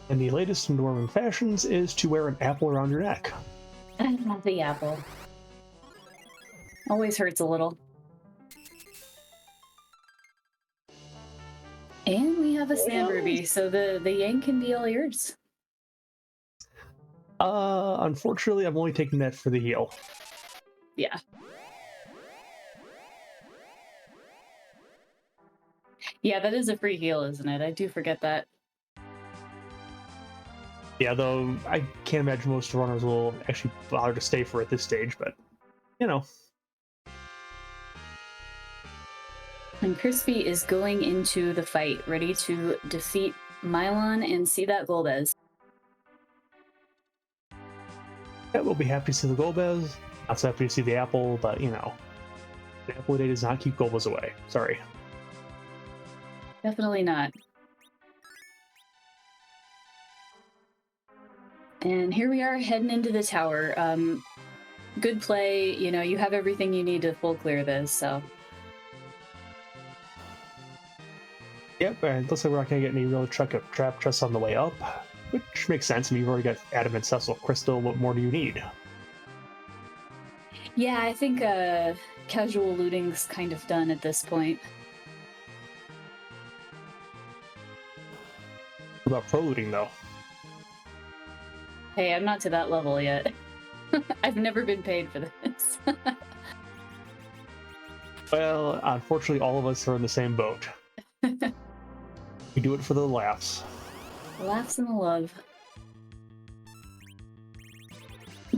B: And the latest in dwarven fashions is to wear an apple around your neck.
A: The apple. Always hurts a little. And we have a Sand Ruby, so the Yang can be all yours.
B: Unfortunately, I'm only taking that for the heal.
A: Yeah. Yeah, that is a free heal, isn't it? I do forget that.
B: Yeah, though I can't imagine most runners will actually bother to stay for at this stage, but you know.
A: And Crispy is going into the fight, ready to defeat Mylon and see that Golbez.
B: Yeah, we'll be happy to see the Golbez. Not so happy to see the apple, but you know, the apple day does not keep Golbez away. Sorry.
A: Definitely not. And here we are heading into the tower. Good play. You know, you have everything you need to full clear this, so.
B: Yep, and it looks like we're not going to get any real trap chests on the way up, which makes sense. I mean, you've already got Adamant Cecil Crystal. What more do you need?
A: Yeah, I think casual looting's kind of done at this point.
B: What about pro looting, though?
A: Hey, I'm not to that level yet. I've never been paid for this.
B: Well, unfortunately, all of us are in the same boat. We do it for the laughs.
A: The laughs and the love.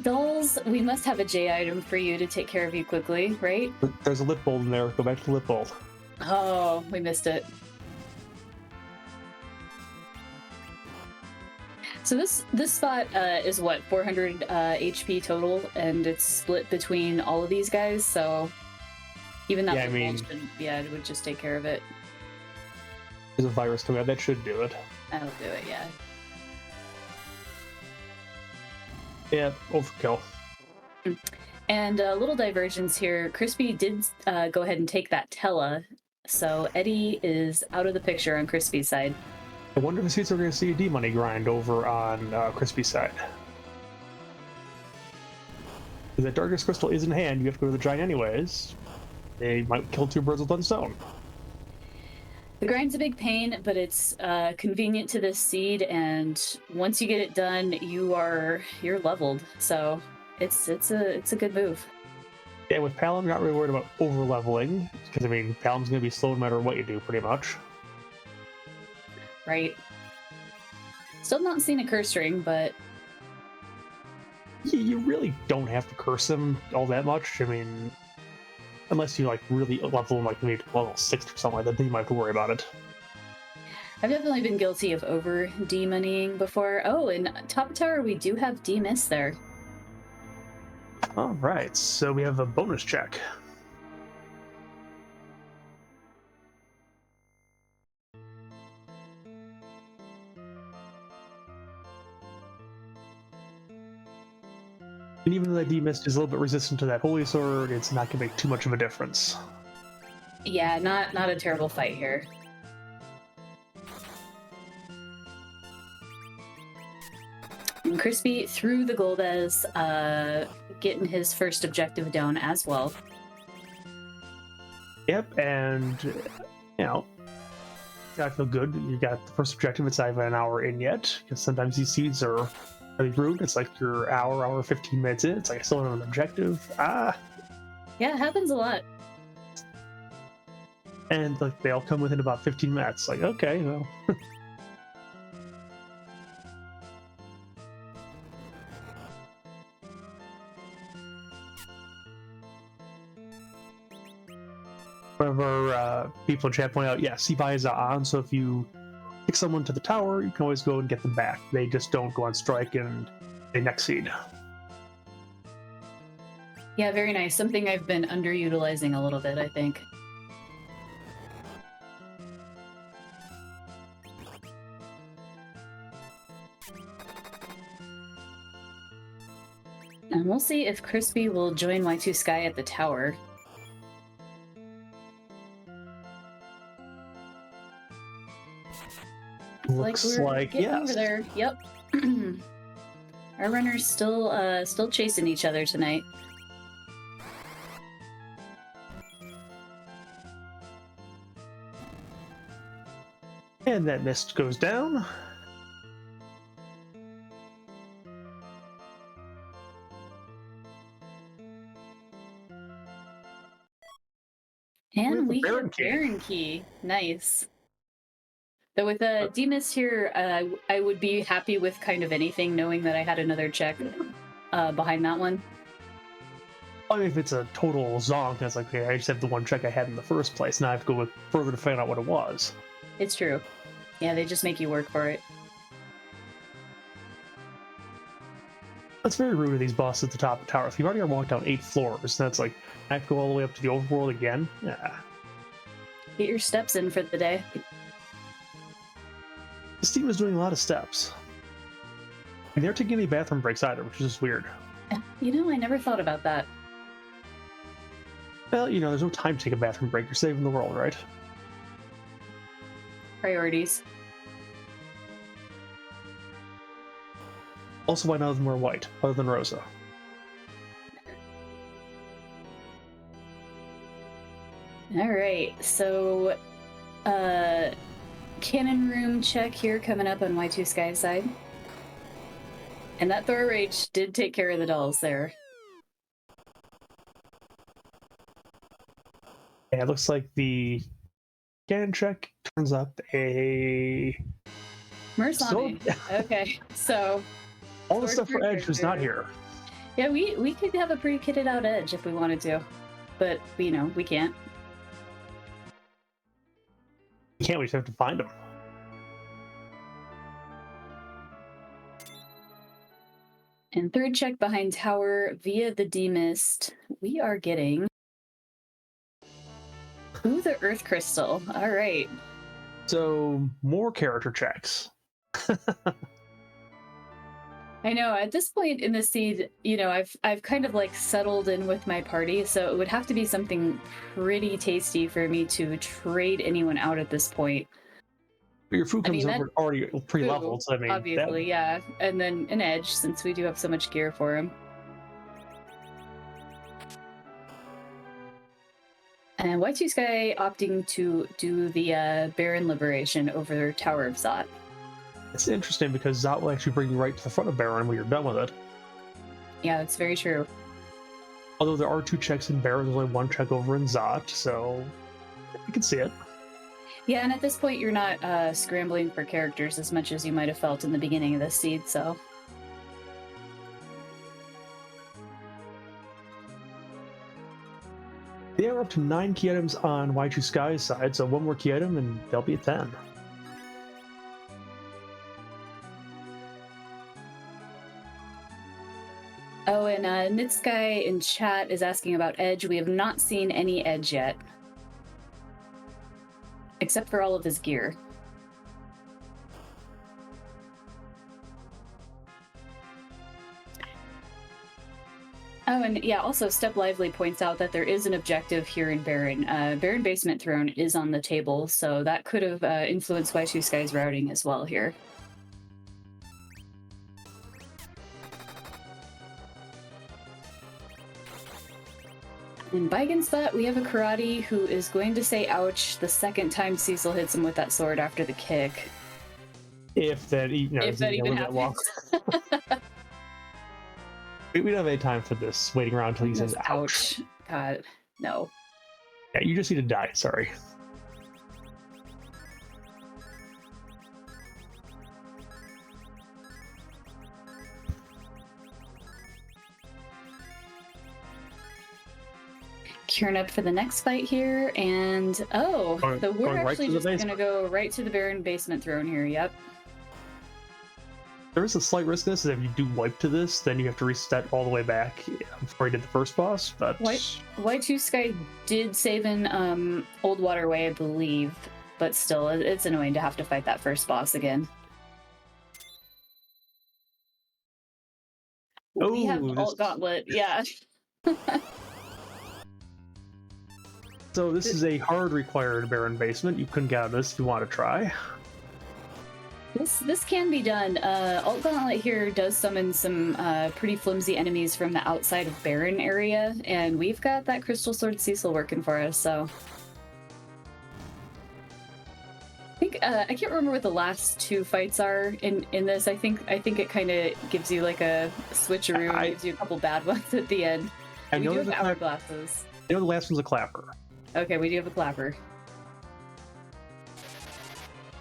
A: Dolls, we must have a J item for you to take care of you quickly, right?
B: There's a lip bolt in there. Go back to the lip bolt.
A: Oh, we missed it. So this spot is what, 400 HP total, and it's split between all of these guys. So even that, yeah, it would just take care of it.
B: There's a virus coming out that should do it.
A: That'll do it, yeah.
B: Yeah, overkill.
A: And a little divergence here. Crispy did go ahead and take that Tella, so Eddie is out of the picture on Crispy's side.
B: I wonder if we're going to see a D-Money grind over on Crispy's side. If that Darkest Crystal is in hand, you have to go to the Giant anyways. They might kill 2 birds with 1 stone.
A: The grind's a big pain, but it's convenient to this seed, and once you get it done, you're leveled. So it's a good move.
B: Yeah, with Palom, I'm not really worried about over-leveling, because I mean, Palom's going to be slow no matter what you do, pretty much.
A: Right. Still not seen a curse ring, but
B: You really don't have to curse him all that much. I mean, unless you like really level him like maybe level 6 or something like that, then you might have to worry about it.
A: I've definitely been guilty of over D-moneying before. Oh, in Top Tower we do have D-miss there.
B: All right, so we have a bonus check. And even though that D-Mist is a little bit resistant to that Holy Sword, it's not going to make too much of a difference.
A: Yeah, not a terrible fight here. And Crispy through the Golbez, getting his first objective down as well.
B: Yep, and you know, I feel good. You got the first objective. It's not even an hour in yet, because sometimes these seeds are really rude. It's like you're hour 15 minutes in. It's like I still have an objective.
A: Yeah, it happens a lot.
B: And like they all come within about 15 minutes. Like, okay, well. Whenever people in chat point out, yeah, C-buys are on, so if you kick someone to the tower, you can always go and get them back. They just don't go on strike and they next seed.
A: Yeah, very nice. Something I've been underutilizing a little bit, I think. And we'll see if Crispy will join Y2Sky at the tower.
B: Looks like
A: getting
B: yes.
A: over there. Yep. Our runners still chasing each other tonight.
B: And that mist goes down.
A: And we
B: Baron
A: get
B: Key.
A: Baron Key. Nice. Though with a D-Mist here, I would be happy with kind of anything, knowing that I had another check behind that one.
B: I mean, if it's a total zonk, that's like, okay, I just have the one check I had in the first place. Now I have to go with further to find out what it was.
A: It's true. Yeah, they just make you work for it.
B: That's very rude of these bosses at the top of the tower. If you've already walked down 8 floors, that's like, I have to go all the way up to the overworld again? Yeah.
A: Get your steps in for the day.
B: This team is doing a lot of steps. And they're taking any bathroom breaks either, which is just weird.
A: You know, I never thought about that.
B: Well, you know, there's no time to take a bathroom break. You're saving the world, right?
A: Priorities.
B: Also, why none of them wear white, other than Rosa?
A: Alright, so cannon room check here coming up on Y2Sky's side. And that Thor Rage did take care of the dolls there.
B: Yeah, it looks like the cannon check turns up a...
A: Mursani. Okay, so...
B: All the stuff for Edge was not here.
A: Yeah, we could have a pretty kitted out Edge if we wanted to. But, you know, we can't.
B: We can't, we just have to find them.
A: And third check behind tower via the D-Mist. We are getting... Ooh, the Earth Crystal. All right.
B: So, more character checks.
A: I know, at this point in the seed, you know, I've kind of like settled in with my party, so it would have to be something pretty tasty for me to trade anyone out at this point.
B: But your food comes over already pre-leveled, so I mean...
A: Obviously, yeah. And then an Edge, since we do have so much gear for him. And Y2Sky opting to do the Baron Liberation over Tower of Zot.
B: It's interesting because Zot will actually bring you right to the front of Baron when you're done with it.
A: Yeah, that's very true.
B: Although there are 2 checks in Baron, there's only 1 check over in Zot, so you can see it.
A: Yeah, and at this point you're not scrambling for characters as much as you might have felt in the beginning of this seed, so...
B: They are up to 9 key items on Y2Sky's side, so 1 more key item and they'll be at 10.
A: Oh, and Nitsky in chat is asking about Edge. We have not seen any Edge yet. Except for all of his gear. Oh, and yeah, also Step Lively points out that there is an objective here in Baron. Baron Basement Throne is on the table, so that could have influenced Y2Sky's routing as well here. In Baigen's spot, we have a Karate who is going to say ouch the second time Cecil hits him with that sword after the kick.
B: If that,
A: If that even happens.
B: We don't have any time for this, waiting around until he says ouch.
A: God, no.
B: Yeah, you just need to die, sorry.
A: Gearing up for the next fight here, and we're actually just gonna go right to the Baron Basement Throne here, yep.
B: There is a slight risk in this, that if you do wipe to this, then you have to reset all the way back before you did the first boss, but...
A: Y2Sky did save in Old Waterway, I believe, but still, it's annoying to have to fight that first boss again. We have Alt Gauntlet, yeah.
B: So this is a hard required Baron Basement. You couldn't get out of this if you want to try.
A: This can be done. Alt Gauntlet here does summon some pretty flimsy enemies from the outside of Baron area, and we've got that Crystal Sword Cecil working for us, so... I think, I can't remember what the last two fights are in this. I think it kind of gives you like a switcheroo and gives you a couple bad ones at the end. We do have hourglasses.
B: I know the last one's a clapper.
A: Okay, we do have a clapper.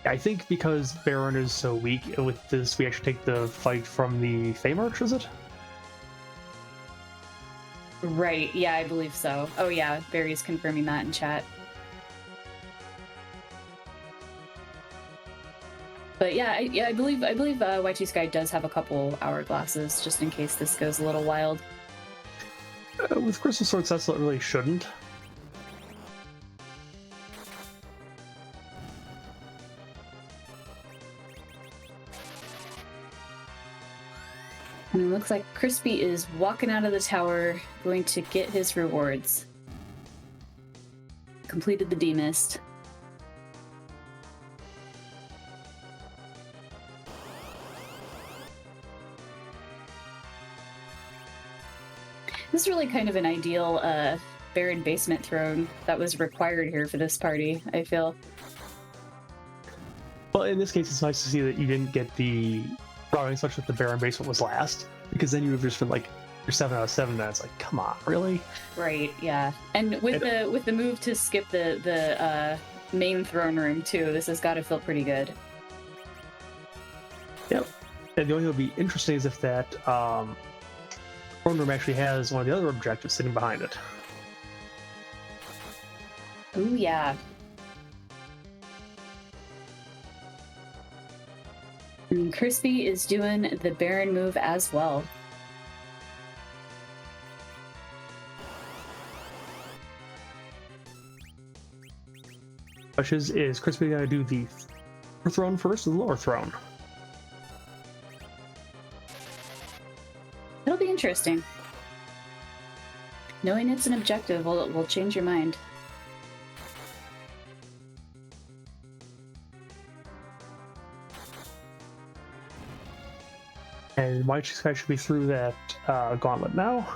B: I think because Baron is so weak, with this we actually take the fight from the Fey March, is it?
A: Right, yeah, I believe so. Oh yeah, Barry's confirming that in chat. But yeah, I believe Y2Sky does have a couple hourglasses, just in case this goes a little wild.
B: With Crystal Sword Cecil, it really shouldn't.
A: And it looks like Crispy is walking out of the tower, going to get his rewards. Completed the demist. This is really kind of an ideal Baron Basement Throne that was required here for this party, I feel.
B: Well, in this case, it's nice to see that you didn't get the routing such that the Baron Basement was last, because then you would have just been like, you're 7 out of 7, and it's like, come on, really? Right,
A: yeah. And with the move to skip the main throne room too, this has got to feel pretty good.
B: Yep. And the only thing that would be interesting is if that throne room actually has one of the other objectives sitting behind it.
A: Ooh, yeah. And Crispy is doing the Baron move as well.
B: Question is Crispy going to do the upper throne first or the lower throne?
A: It'll be interesting. Knowing it's an objective will change your mind.
B: And Y2Sky should be through that gauntlet now.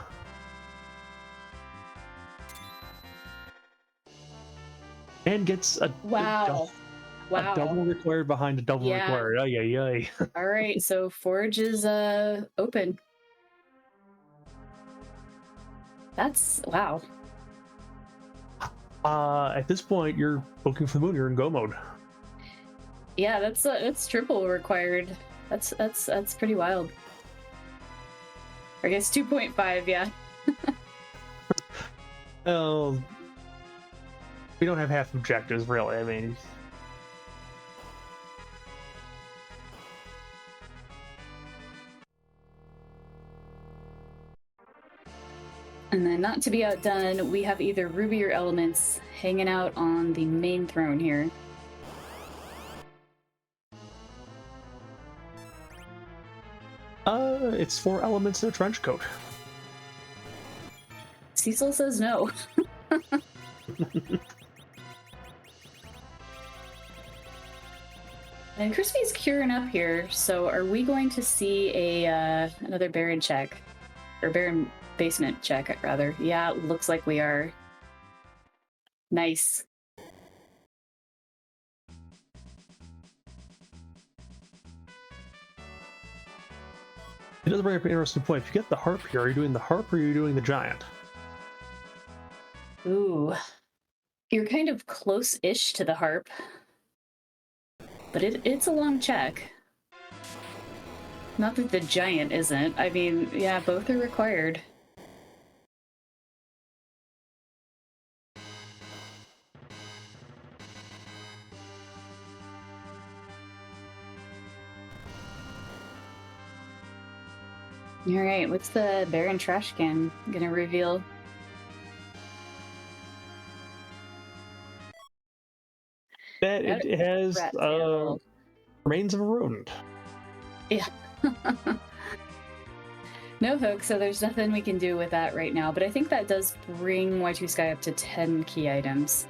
B: And gets a
A: wow.
B: A double required behind a double required. Ay, ay, ay.
A: All right, so Forge is open. That's wow.
B: At this point, you're looking for the moon. You're in go mode.
A: Yeah, that's triple required. That's pretty wild. I guess 2.5, yeah.
B: Well, we don't have half objectives, really. I mean,
A: and then, not to be outdone, we have either Ruby or Elements hanging out on the main throne here.
B: It's 4 elements in a trench coat.
A: Cecil says no. And Crispy's curing up here, so are we going to see a another Baron check? Or Baron basement check, rather. Yeah, it looks like we are. Nice.
B: It does bring up an interesting point. If you get the harp here, are you doing the harp or are you doing the giant?
A: Ooh. You're kind of close-ish to the harp. But it's a long check. Not that the giant isn't. I mean, yeah, both are required. All right, what's the Baron trash can gonna reveal?
B: That it has remains of a rodent.
A: Yeah. No hook, so there's nothing we can do with that right now. But I think that does bring Y2Sky up to 10 key items.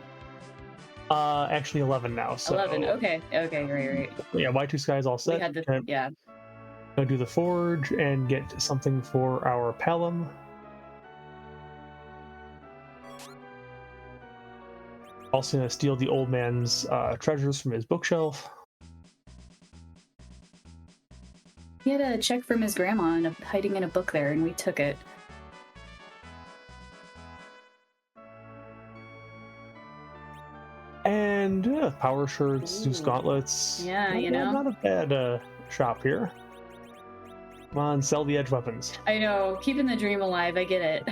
B: Actually 11 now. So
A: 11. Okay. Right.
B: Yeah, Y2Sky is all set.
A: We had yeah.
B: Gonna do the forge and get something for our Palom. Also gonna steal the old man's treasures from his bookshelf.
A: He had a check from his grandma hiding in a book there, and we took it.
B: And power shirts, Zeus gauntlets.
A: Yeah,
B: not a bad shop here. Come on, sell the edge weapons.
A: I know, keeping the dream alive. I get it.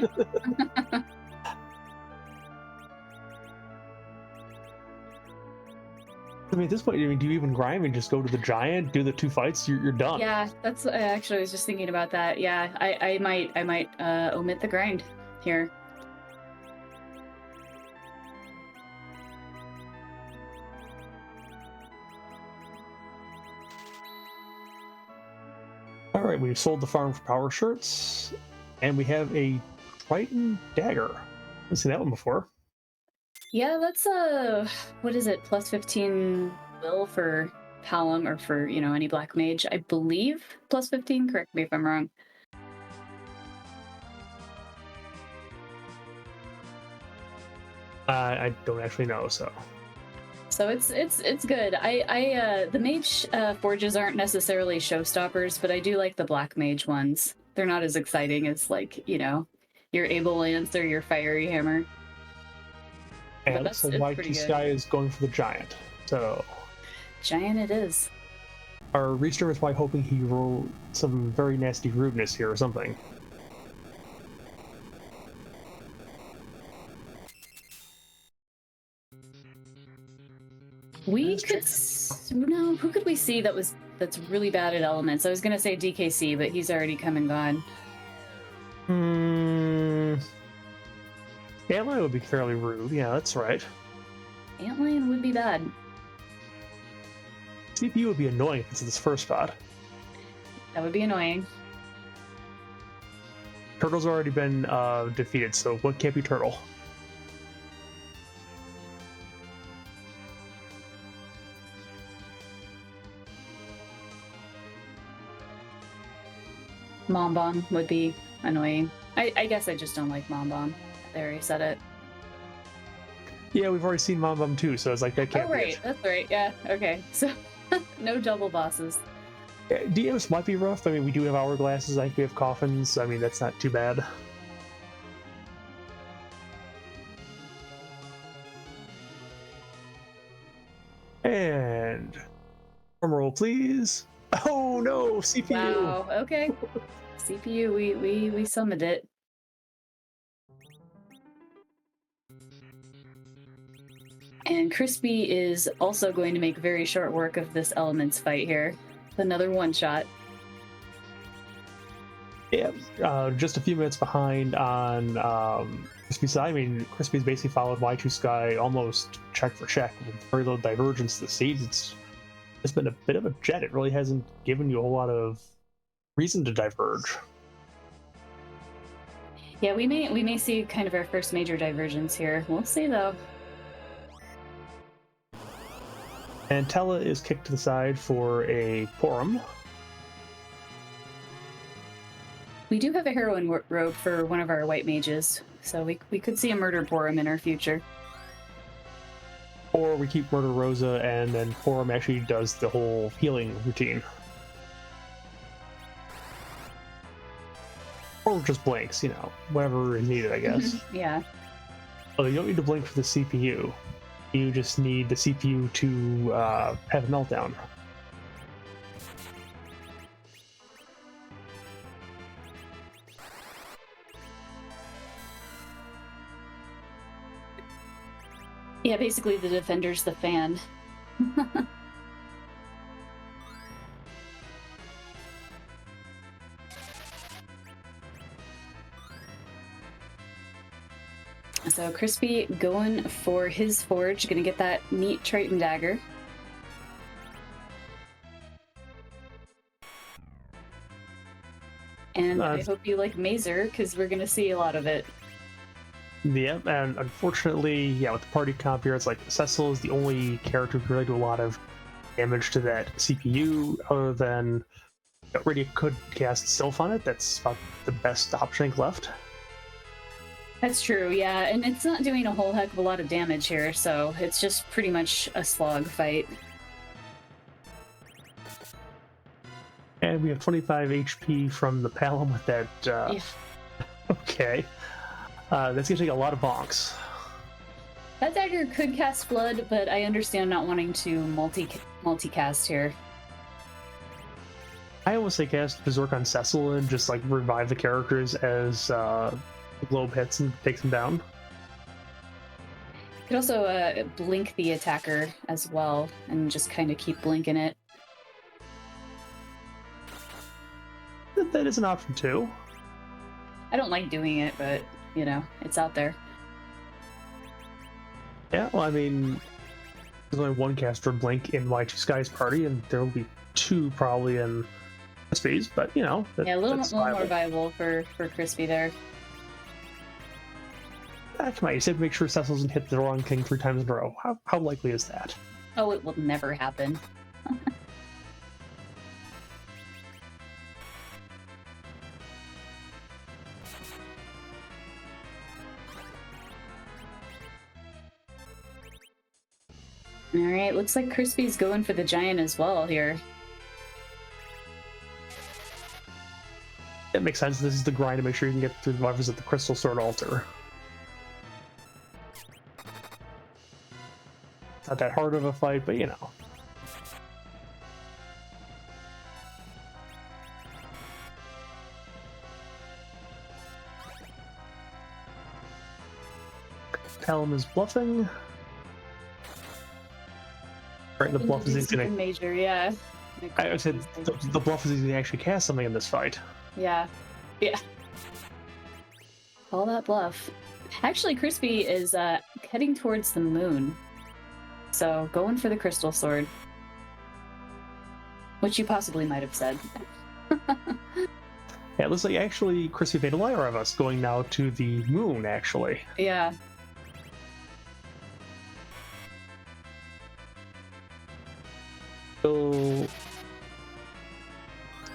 B: I mean, at this point, do you even grind and just go to the giant, do the 2 fights? You're done.
A: Yeah, that's. I actually was just thinking about that. Yeah, I might omit the grind here.
B: All right, we've sold the farm for power shirts, and we have a Triton dagger. I've seen that one before.
A: Yeah, that's what is it? Plus 15 will for Palom or for any black mage. I believe plus 15. Correct me if I'm wrong.
B: I don't actually know, so.
A: So it's good. The mage forges aren't necessarily showstoppers, but I do like the black mage ones. They're not as exciting as your able lance or your fiery hammer.
B: And so Y2Sky is going for the giant. So
A: giant it is.
B: Our Reaster is probably hoping he rolled some very nasty rudeness here or something.
A: We could no. Who could we see that's really bad at elements? I was gonna say DKC, but he's already come and gone.
B: Antlion would be fairly rude. Yeah, that's right.
A: Antlion would be bad.
B: CPU would be annoying if it's in this first spot.
A: That would be annoying.
B: Turtle's already been defeated, so what can't be Turtle?
A: Mom Bomb would be annoying. I guess I just don't like Mom Bomb. I already said it.
B: Yeah, we've already seen Mom Bomb too, so it's like that can't be it.
A: That's right. Yeah, okay. So, no double bosses.
B: Yeah, DMs might be rough. I mean, we do have hourglasses, I think we have coffins. I mean, that's not too bad. And... drum roll, please. Oh no, CPU!
A: Wow, okay. CPU, we summoned it. And Crispy is also going to make very short work of this elements fight here. Another one-shot.
B: Yeah, just a few minutes behind on Crispy's side. I mean, Crispy's basically followed Y2Sky almost check for check with very little divergence to the seeds. It's been a bit of a jet. It really hasn't given you a whole lot of reason to diverge.
A: Yeah, we may see kind of our first major divergence here. We'll see though.
B: And Tella is kicked to the side for a Porum.
A: We do have a heroine robe for one of our white mages, so we could see a murder Porum in our future.
B: Or we keep Murder Rosa and then Porum actually does the whole healing routine. Or just blinks, you know, whatever is needed, I guess.
A: Yeah.
B: Although you don't need to blink for the CPU. You just need the CPU to have a meltdown.
A: Yeah, basically the defender's the fan. So Crispy going for his forge, gonna get that neat Triton dagger. And I hope you like Mazer, because we're gonna see a lot of it.
B: Yeah, and unfortunately, yeah, with the party comp here, it's like Cecil is the only character who can really do a lot of damage to that CPU, other than Radiant could cast Sylph on it. That's about the best option left.
A: That's true, yeah, and it's not doing a whole heck of a lot of damage here, so it's just pretty much a slog fight.
B: And we have 25 HP from the Palom with that.
A: Yeah.
B: Okay. That's gonna take a lot of bonks.
A: That dagger could cast Flood, but I understand not wanting to multicast here.
B: I almost say cast Berserk on Cecil and just like revive the characters as the globe hits and takes them down.
A: You could also blink the attacker as well and just kind of keep blinking it.
B: That is an option too.
A: I don't like doing it, but you know, it's out there.
B: Yeah, well, I mean, there's only one caster blink in Y2Sky's party, and there will be two probably in Crispy's, but you know,
A: yeah, a little more viable for Crispy there.
B: Come on, you said make sure Cecil doesn't hit the wrong thing 3 times in a row. How likely is that?
A: Oh, it will never happen. Alright, looks like Crispy's going for the giant as well here.
B: It makes sense. This is the grind to make sure you can get through the levers at the Crystal Sword Altar. It's not that hard of a fight, but you know. Talon is bluffing. Right, the bluff is easy to
A: major, yeah.
B: I said the bluff is easy to actually cast something in this fight.
A: Yeah. Yeah. All that bluff. Actually, Crispy is heading towards the moon. So, going for the crystal sword. Which you possibly might have said.
B: Yeah, it looks like actually Crispy made a liar of us, going now to the moon, actually.
A: Yeah.
B: So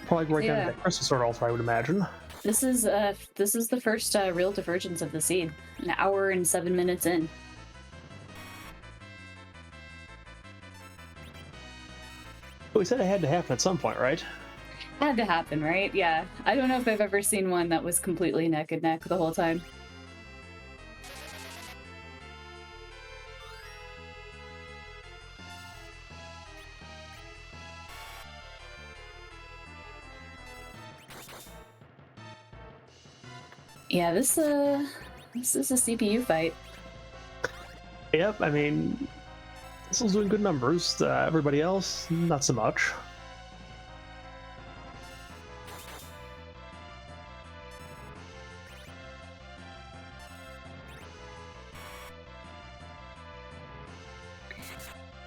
B: probably right down to that Crystal Sword Altar, I would imagine.
A: This is the first real divergence of the seed. An hour and 7 minutes in.
B: But we said it had to happen at some point, right?
A: Had to happen, right? Yeah. I don't know if I've ever seen one that was completely neck and neck the whole time. Yeah, this is a CPU fight.
B: Yep, I mean, this was doing good numbers. Everybody else, not so much.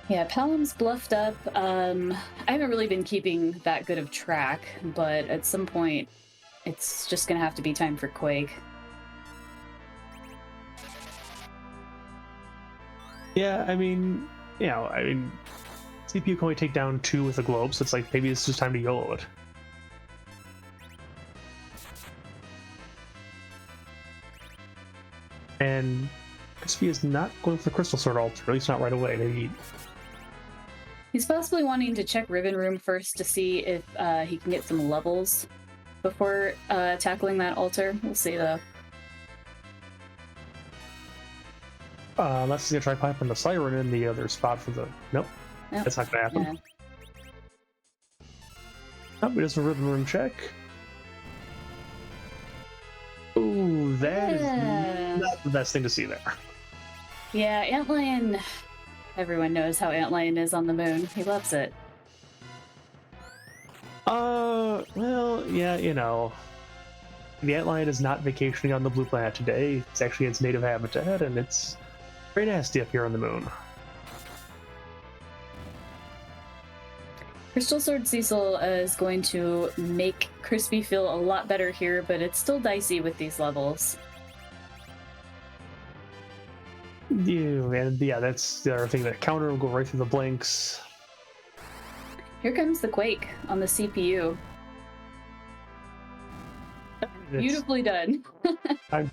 A: Yeah, Pelham's bluffed up. I haven't really been keeping that good of track, but at some point, it's just gonna have to be time for Quake.
B: Yeah, I mean, CPU can only take down 2 with a globe, so it's like maybe it's just time to YOLO it. And Crispy is not going for Crystal Sword Altar, at least not right away. Maybe
A: He's possibly wanting to check Ribbon Room first to see if he can get some levels before tackling that altar. We'll see, though.
B: unless he's gonna try piping the Siren in the other spot for the... Nope, that's not gonna happen.
A: Yeah.
B: Oh, he does a Ribbon Room check. Ooh, that is not the best thing to see there.
A: Yeah, Antlion... Everyone knows how Antlion is on the moon. He loves it.
B: Well, yeah, the Antlion is not vacationing on the blue planet today. It's actually its native habitat, and it's very nasty up here on the moon.
A: Crystal Sword Cecil is going to make Crispy feel a lot better here, but it's still dicey with these levels.
B: And yeah, that's the other thing. That counter will go right through the blinks.
A: Here comes the Quake on the CPU. Beautifully done.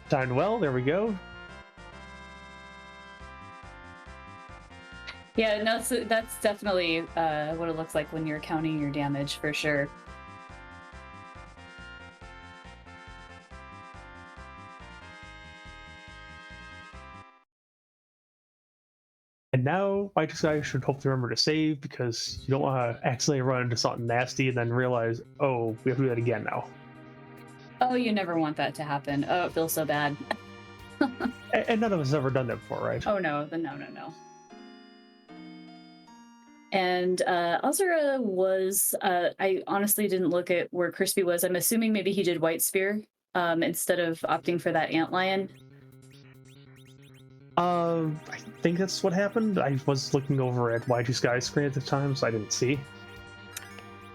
B: Timed well. There we go.
A: Yeah, no, so that's definitely what it looks like when you're counting your damage, for sure.
B: And now Y2Sky should hopefully remember to save, because you don't want to accidentally run into something nasty and then realize, oh, we have to do that again now.
A: Oh, you never want that to happen. Oh, it feels so bad.
B: And none of us have ever done that before, right?
A: Oh no, no. And Azura was, I honestly didn't look at where Crispy was. I'm assuming maybe he did White Spear instead of opting for that Antlion.
B: I think that's what happened. I was looking over at Y2Sky's screen at the time, so I didn't see.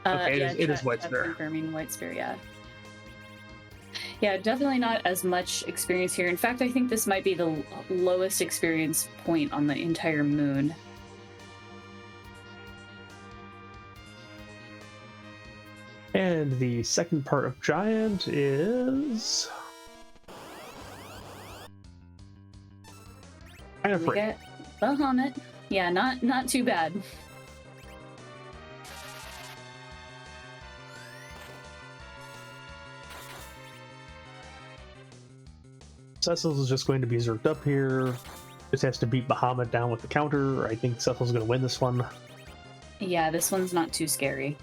B: Okay,
A: yeah,
B: it is White Spear.
A: Confirming White Spear, yeah. Yeah, definitely not as much experience here. In fact, I think this might be the lowest experience point on the entire moon.
B: And the second part of Giant is... kind of free.
A: Get Bahamut. Yeah, not too bad.
B: Cecil is just going to be zerked up here. Just has to beat Bahamut down with the counter. I think Cecil's going to win this one.
A: Yeah, this one's not too scary.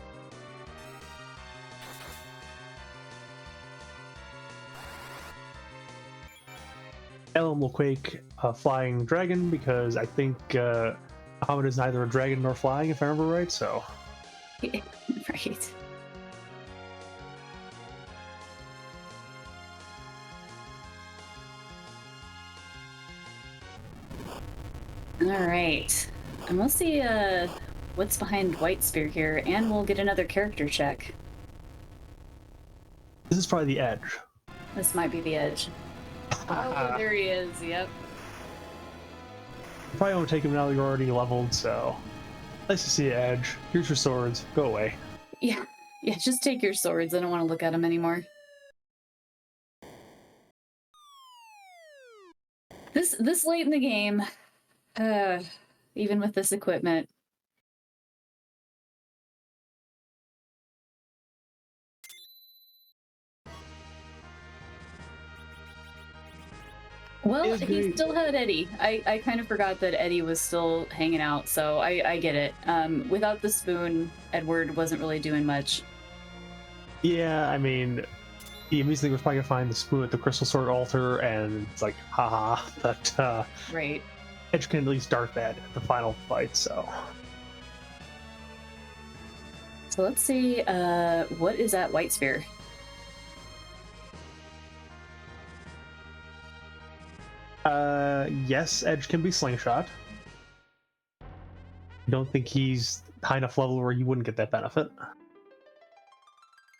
B: Ellen will Quake Flying Dragon, because I think Bahamut is neither a dragon nor flying, if I remember right, so...
A: Right. Alright. And we'll see what's behind White Spear here, and we'll get another character check.
B: This is probably the edge.
A: This might be the edge. Oh, there he is, yep.
B: You probably won't take him now that you're already leveled, so... Nice to see you, Edge. Here's your swords. Go away.
A: Yeah, just take your swords. I don't want to look at them anymore. This late in the game, even with this equipment. Well, he still had Eddie. I kind of forgot that Eddie was still hanging out, so I get it. Without the spoon, Edward wasn't really doing much.
B: Yeah, I mean, he immediately was probably going to find the spoon at the Crystal Sword altar, and it's like, haha, but
A: right.
B: Edge can at least dart that at the final fight, so...
A: So let's see, what is at White Spear?
B: Yes, Edge can be slingshot. I don't think he's high enough level where you wouldn't get that benefit.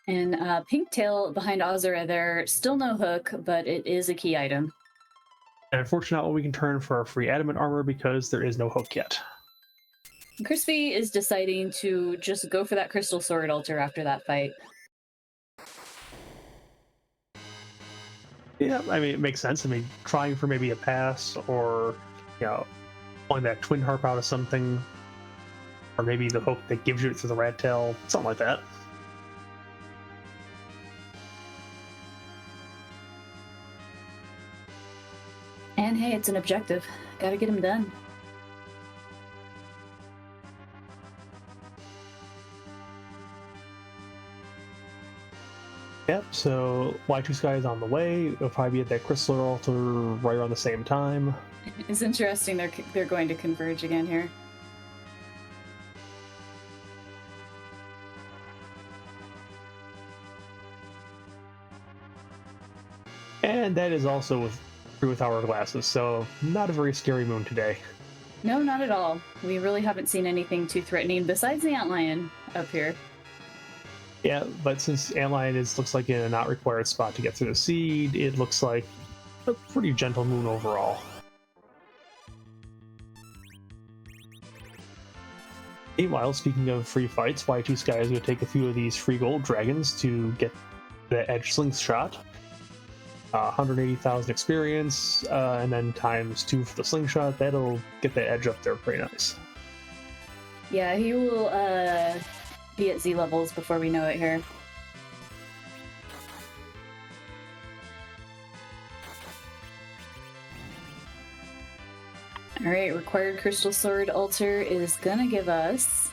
A: And Pink Tail behind Azura there, still no hook, but it is a key item.
B: And unfortunately, we can turn for our free adamant armor because there is no hook yet.
A: Crispy is deciding to just go for that crystal sword altar after that fight.
B: Yeah, I mean, it makes sense. I mean, trying for maybe a pass or, pulling that twin harp out of something, or maybe the hook that gives you it through the rat tail, something like that.
A: And hey, it's an objective. Gotta get him done.
B: Yep, so Y2Sky is on the way. It'll probably be at that crystal altar right around the same time.
A: It's interesting they're going to converge again here.
B: And that is also true with hourglasses, so not a very scary moon today.
A: No, not at all. We really haven't seen anything too threatening besides the antlion up here.
B: Yeah, but since antlion looks like in a not required spot to get through the seed, it looks like a pretty gentle moon overall. Meanwhile, speaking of free fights, Y2Sky is going to take a few of these free gold dragons to get the edge slingshot. 180,000 experience, and then ×2 for the slingshot. That'll get the edge up there pretty nice.
A: Yeah, he will be at Z levels before we know it here. Alright, required crystal sword altar is gonna give us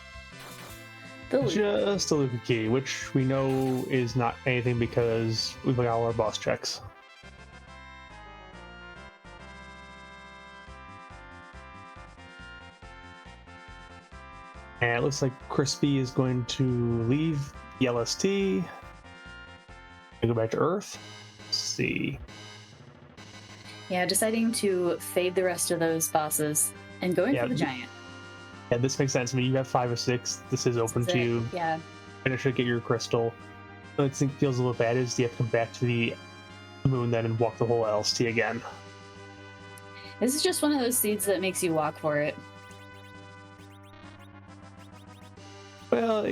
A: the
B: just a Luka key, which we know is not anything because we've got all our boss checks. And it looks like Crispy is going to leave the LST and go back to Earth. Let's see.
A: Yeah, deciding to fade the rest of those bosses and going for the giant.
B: Yeah, this makes sense. I mean, you have 5 or 6. This is open to you.
A: Yeah.
B: Finish it, get your crystal. What I think feels a little bad is you have to come back to the moon then and walk the whole LST again.
A: This is just one of those seeds that makes you walk for it.
B: Well,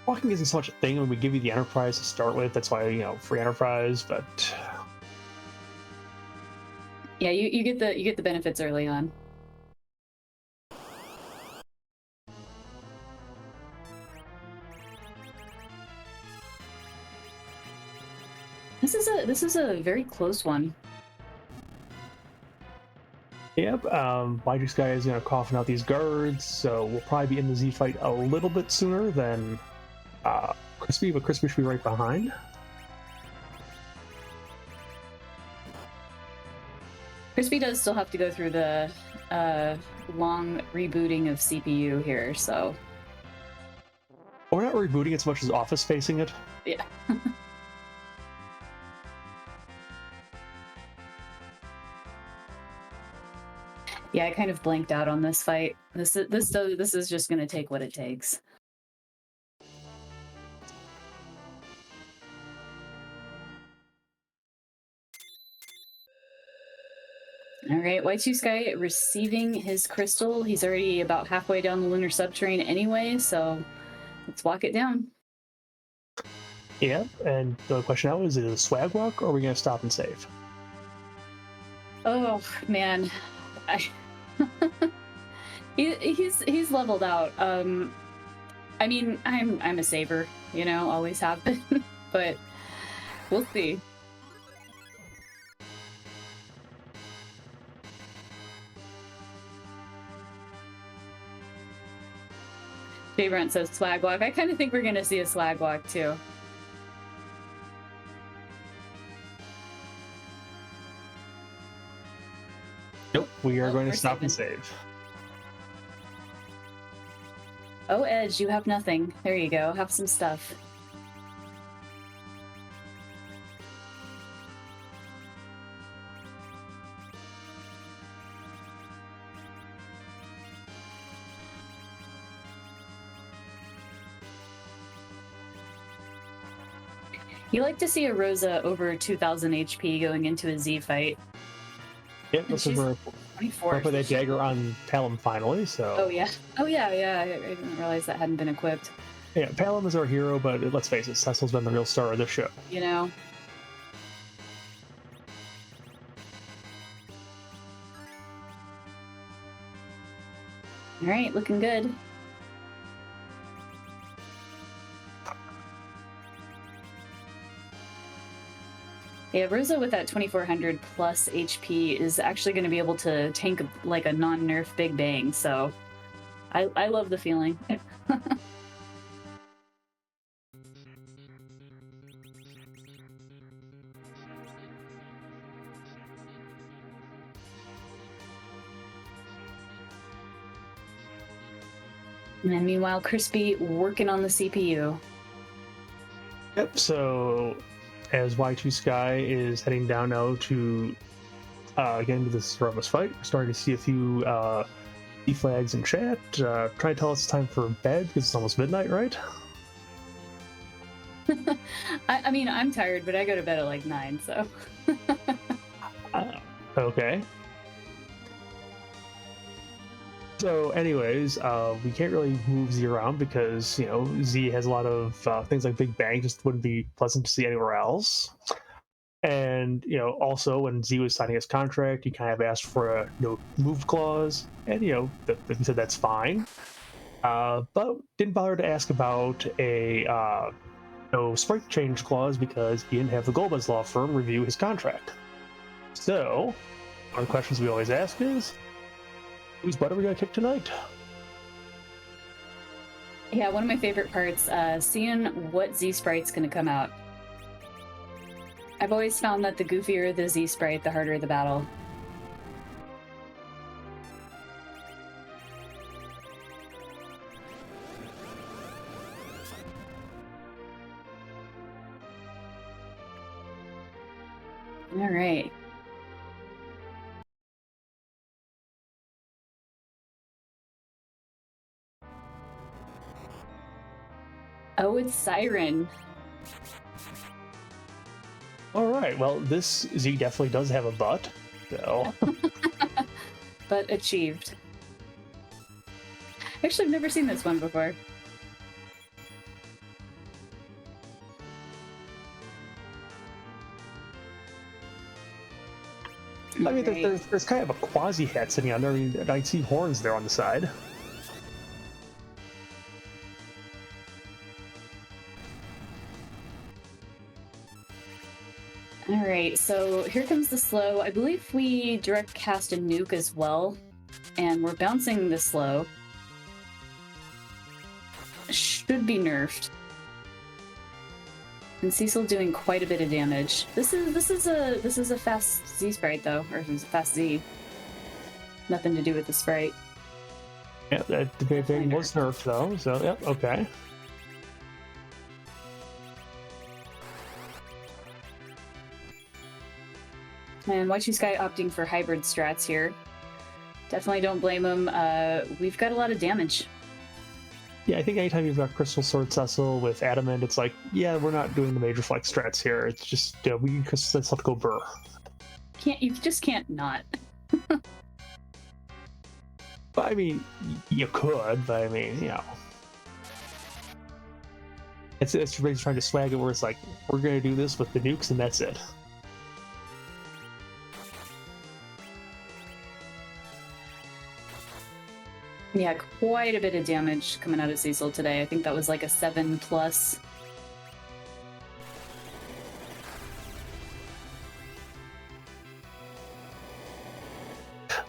B: walking isn't so much a thing when we give you the Enterprise to start with. That's why, free Enterprise, but...
A: Yeah, you get the benefits early on. This is a very close one.
B: Yep, Y2Sky is coughing out these guards, so we'll probably be in the Z fight a little bit sooner than Crispy, but Crispy should be right behind.
A: Crispy does still have to go through the long rebooting of CPU here, so...
B: We're not rebooting as much as Office facing it.
A: Yeah. Yeah, I kind of blanked out on this fight. This is just going to take what it takes. All right, Y2Sky receiving his crystal. He's already about halfway down the lunar subterrane anyway, so let's walk it down.
B: Yeah, and the question now is it a swag walk or are we going to stop and save?
A: Oh man, he's leveled out. I mean, I'm a saver, always have been, but we'll see. Favorite says swag walk. I kind of think we're gonna see a swag walk too.
B: Nope, we are going to stop and save.
A: Oh, Edge, you have nothing. There you go. Have some stuff. You like to see a Rosa over 2,000 HP going into a Z fight.
B: Yep, this is where
A: 24.
B: I put that dagger on Palom finally, so...
A: Oh, yeah. Oh, yeah. I didn't realize that hadn't been equipped.
B: Yeah, Palom is our hero, but let's face it, Cecil's been the real star of the show.
A: You know? All right, looking good. Yeah, Rosa with that 2400 plus HP is actually going to be able to tank like a non-nerf Big Bang, so I love the feeling. And then meanwhile, Crispy working on the CPU.
B: Yep, so as Y2Sky is heading down now to get into this Cerebus fight, we're starting to see a few flags in chat. Trying to tell us it's time for bed because it's almost midnight, right?
A: I mean, I'm tired, but I go to bed at like 9, so...
B: Okay. So anyways, we can't really move Z around because, you know, Z has a lot of things like Big Bang just wouldn't be pleasant to see anywhere else. And, you know, also when Z was signing his contract, he kind of asked for a no move clause, and, you know, he said that's fine. But didn't bother to ask about a no sprite change clause because he didn't have the Golbez law firm review his contract. So, one of the questions we always ask is, whose butt are we going to kick tonight?
A: Yeah, one of my favorite parts, seeing what Z sprite's going to come out. I've always found that the goofier the Z sprite, the harder the battle. All right. Oh, it's Siren.
B: All right, well, this Z definitely does have a butt, so...
A: But achieved. Actually, I've never seen this one before.
B: I mean, there's kind of a quasi hat sitting on there. I mean, I see horns there on the side.
A: Alright, so here comes the slow. I believe we direct cast a nuke as well, and we're bouncing the slow. Should be nerfed. And Cecil doing quite a bit of damage. This is a fast Z sprite though, or it's a fast Z. Nothing to do with the sprite.
B: Yeah, that debate thing was nerfed though, so yep, okay.
A: And Y2Sky opting for hybrid strats here. Definitely don't blame him. We've got a lot of damage.
B: Yeah, I think anytime you've got Crystal Sword Cecil with Adamant, it's like, yeah, we're not doing the major flex strats here. It's just, you know, we can just let go burr.
A: You just can't not.
B: But, I mean, you could, but I mean, you know. It's really trying to swag it where it's like, we're going to do this with the nukes and that's it.
A: Yeah, quite a bit of damage coming out of Cecil today. I think that was like a 7+.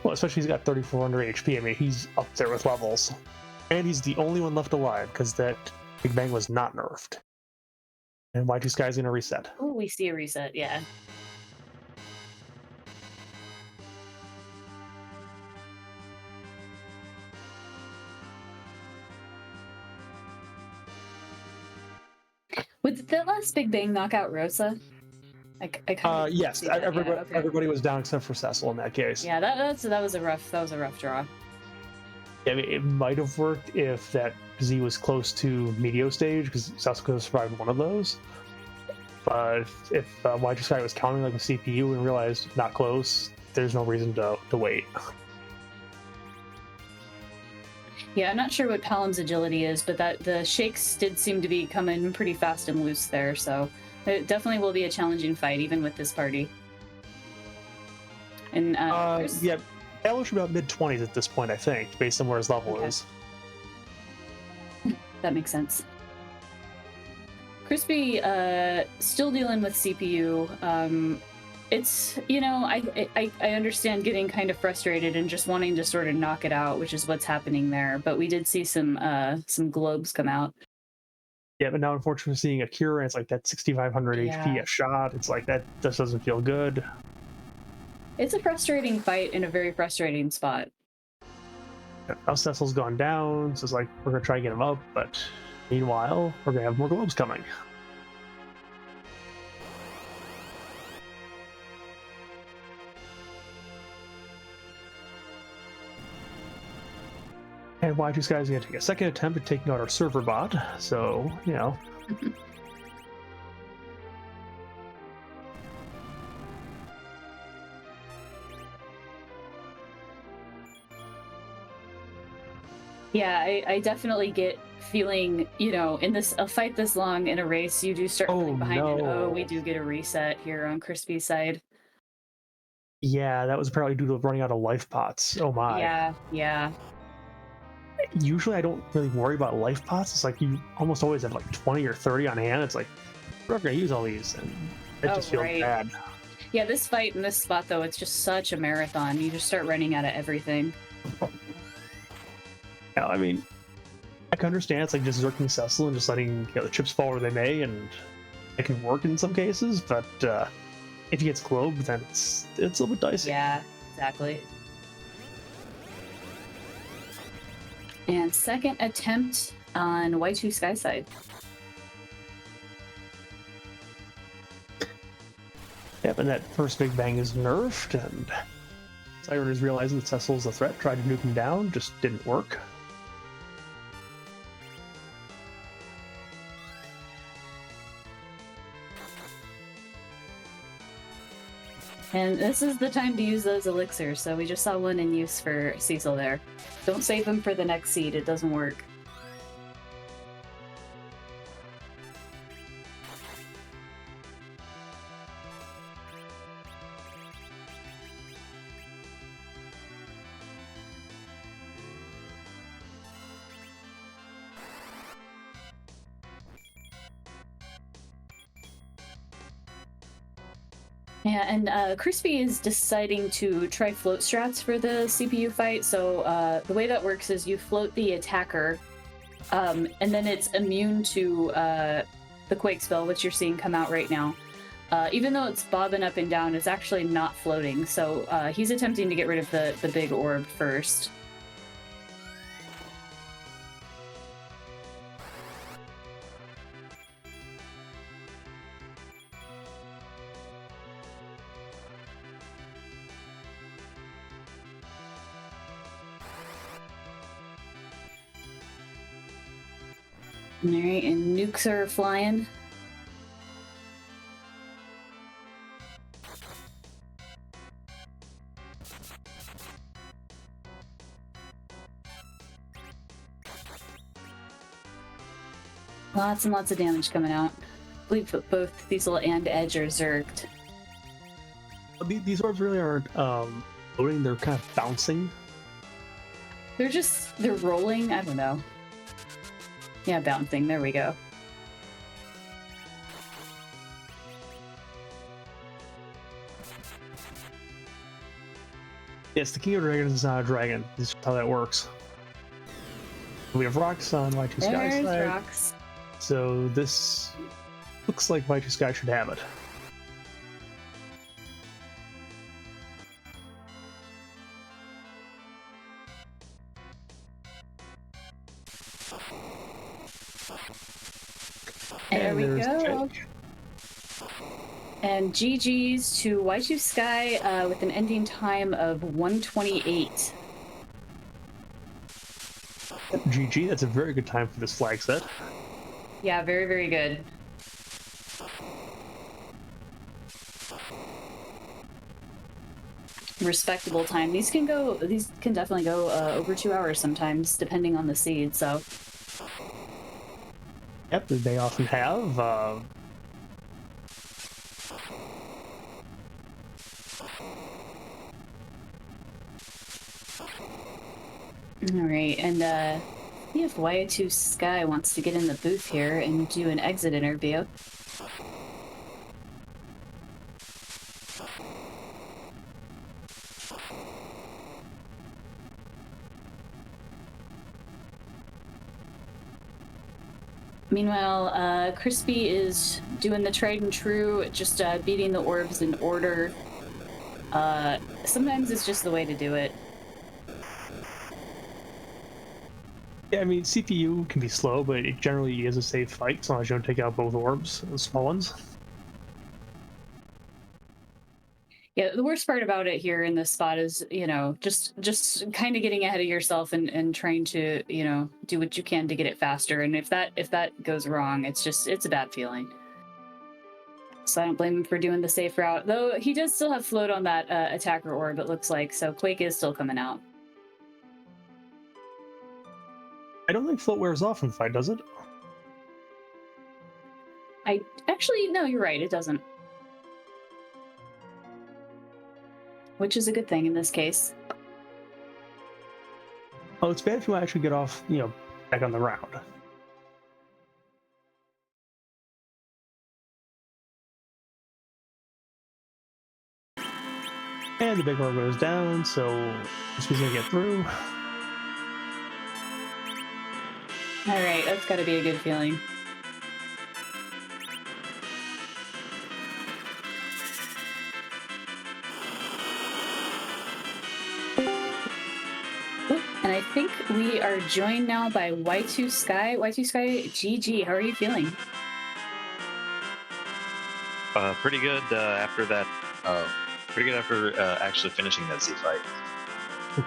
B: Well, especially he's got 3,400 HP. I mean, he's up there with levels. And he's the only one left alive because that Big Bang was not nerfed. And Y2Sky is going to reset.
A: Oh, we see a reset, yeah. Would the last Big Bang knock out Rosa? I kind of
B: yes, everybody was down except for Cecil in that case.
A: Yeah, that was a rough draw.
B: Yeah, I mean, it might have worked if that Z was close to Meteor stage because Cecil could have survived one of those. But if Y2Sky was counting like a CPU and realized not close, there's no reason to wait.
A: Yeah, I'm not sure what Palam's agility is, but that the shakes did seem to be coming pretty fast and loose there, so it definitely will be a challenging fight, even with this party. And
B: yeah, Paolo should be about mid-20s at this point, I think, based on where his level is.
A: That makes sense. Crispy, still dealing with CPU. It's, you know, I understand getting kind of frustrated and just wanting to sort of knock it out, which is what's happening there. But we did see some globes come out.
B: Yeah, but now unfortunately we're seeing a cure, and it's like that 6,500 HP a shot. It's like that just doesn't feel good.
A: It's a frustrating fight in a very frustrating spot.
B: Yeah, now Cecil's gone down, so it's like we're gonna try and get him up, but meanwhile we're gonna have more globes coming. And Y2Sky is going to take a second attempt at taking out our server bot, so, you know.
A: Yeah, I definitely get feeling, you know, in a fight this long in a race, you do start feeling behind it. Oh, we do get a reset here on Crispy's side.
B: Yeah, that was probably due to running out of life pots. Oh my.
A: Yeah.
B: Usually I don't really worry about life pots. It's like you almost always have like 20 or 30 on hand. It's like, we're not going to use all these, and it just feels bad.
A: Yeah, this fight in this spot, though, it's just such a marathon. You just start running out of everything.
B: Yeah, I mean, I can understand it's like just zerking Cecil and just letting the chips fall where they may, and it can work in some cases, but if he gets globed, then it's a little bit dicey.
A: Yeah, exactly. And second attempt on Y2Sky side.
B: Yep, and that first Big Bang is nerfed, and Siren is realizing that Cecil's a threat, tried to nuke him down, just didn't work.
A: And this is the time to use those elixirs, so we just saw one in use for Cecil there. Don't save them for the next seed, it doesn't work. Yeah, and Crispy is deciding to try float strats for the CPU fight. So the way that works is you float the attacker, and then it's immune to the Quake spell, which you're seeing come out right now. Even though it's bobbing up and down, it's actually not floating. So he's attempting to get rid of the big orb first. Alright, and nukes are flying. Lots and lots of damage coming out. I believe that both Cecil and Edge are zerked.
B: These orbs really aren't floating, they're kind of bouncing.
A: They're rolling, I don't know. Yeah, bouncing, there we go.
B: Yes, the King of Dragons is not a dragon. This is how that works. We have rocks on Y2Sky side.
A: Rocks.
B: So this looks like Y2Sky should have it.
A: There we go. And GG's to Y2Sky with an ending time of 128.
B: GG, that's a very good time for this flag set.
A: Yeah, very, very good. respectable time. These can definitely go over 2 hours sometimes, depending on the seed. So
B: Yep, they often have.
A: all right, and see if Y2Sky wants to get in the booth here and do an exit interview. Meanwhile, Crispy is doing the tried and true, just beating the orbs in order. Sometimes it's just the way to do it.
B: Yeah, I mean, CPU can be slow, but it generally is a safe fight as long as you don't take out both orbs, the small ones.
A: Yeah, the worst part about it here in this spot is, just kind of getting ahead of yourself and trying to, do what you can to get it faster. And if that goes wrong, it's a bad feeling. So I don't blame him for doing the safe route, though he does still have float on that attacker orb, it looks like. So Quake is still coming out.
B: I don't think float wears off in fight, does it?
A: No, you're right, it doesn't. Which is a good thing in this case.
B: Oh, it's bad if you actually get off, back on the round. And the big orb goes down, so this is gonna get through.
A: All right, that's got to be a good feeling. And I think we are joined now by Y2Sky. Y2Sky, GG, how are you feeling?
C: Pretty good after that. Pretty good after actually finishing that Z fight.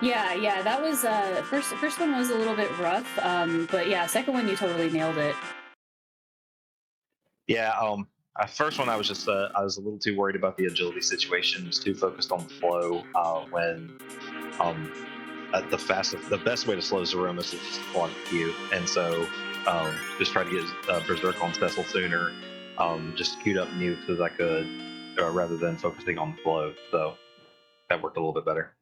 A: Yeah, that was first one was a little bit rough, but yeah, second one you totally nailed it.
C: Yeah. First one I was just I was a little too worried about the agility situation. Was too focused on the flow. When the best way to slow Zeromus is just plug Q, and so just try to get Berserk on Cecil sooner. Just queued up nukes as I could, rather than focusing on the flow. So that worked a little bit better.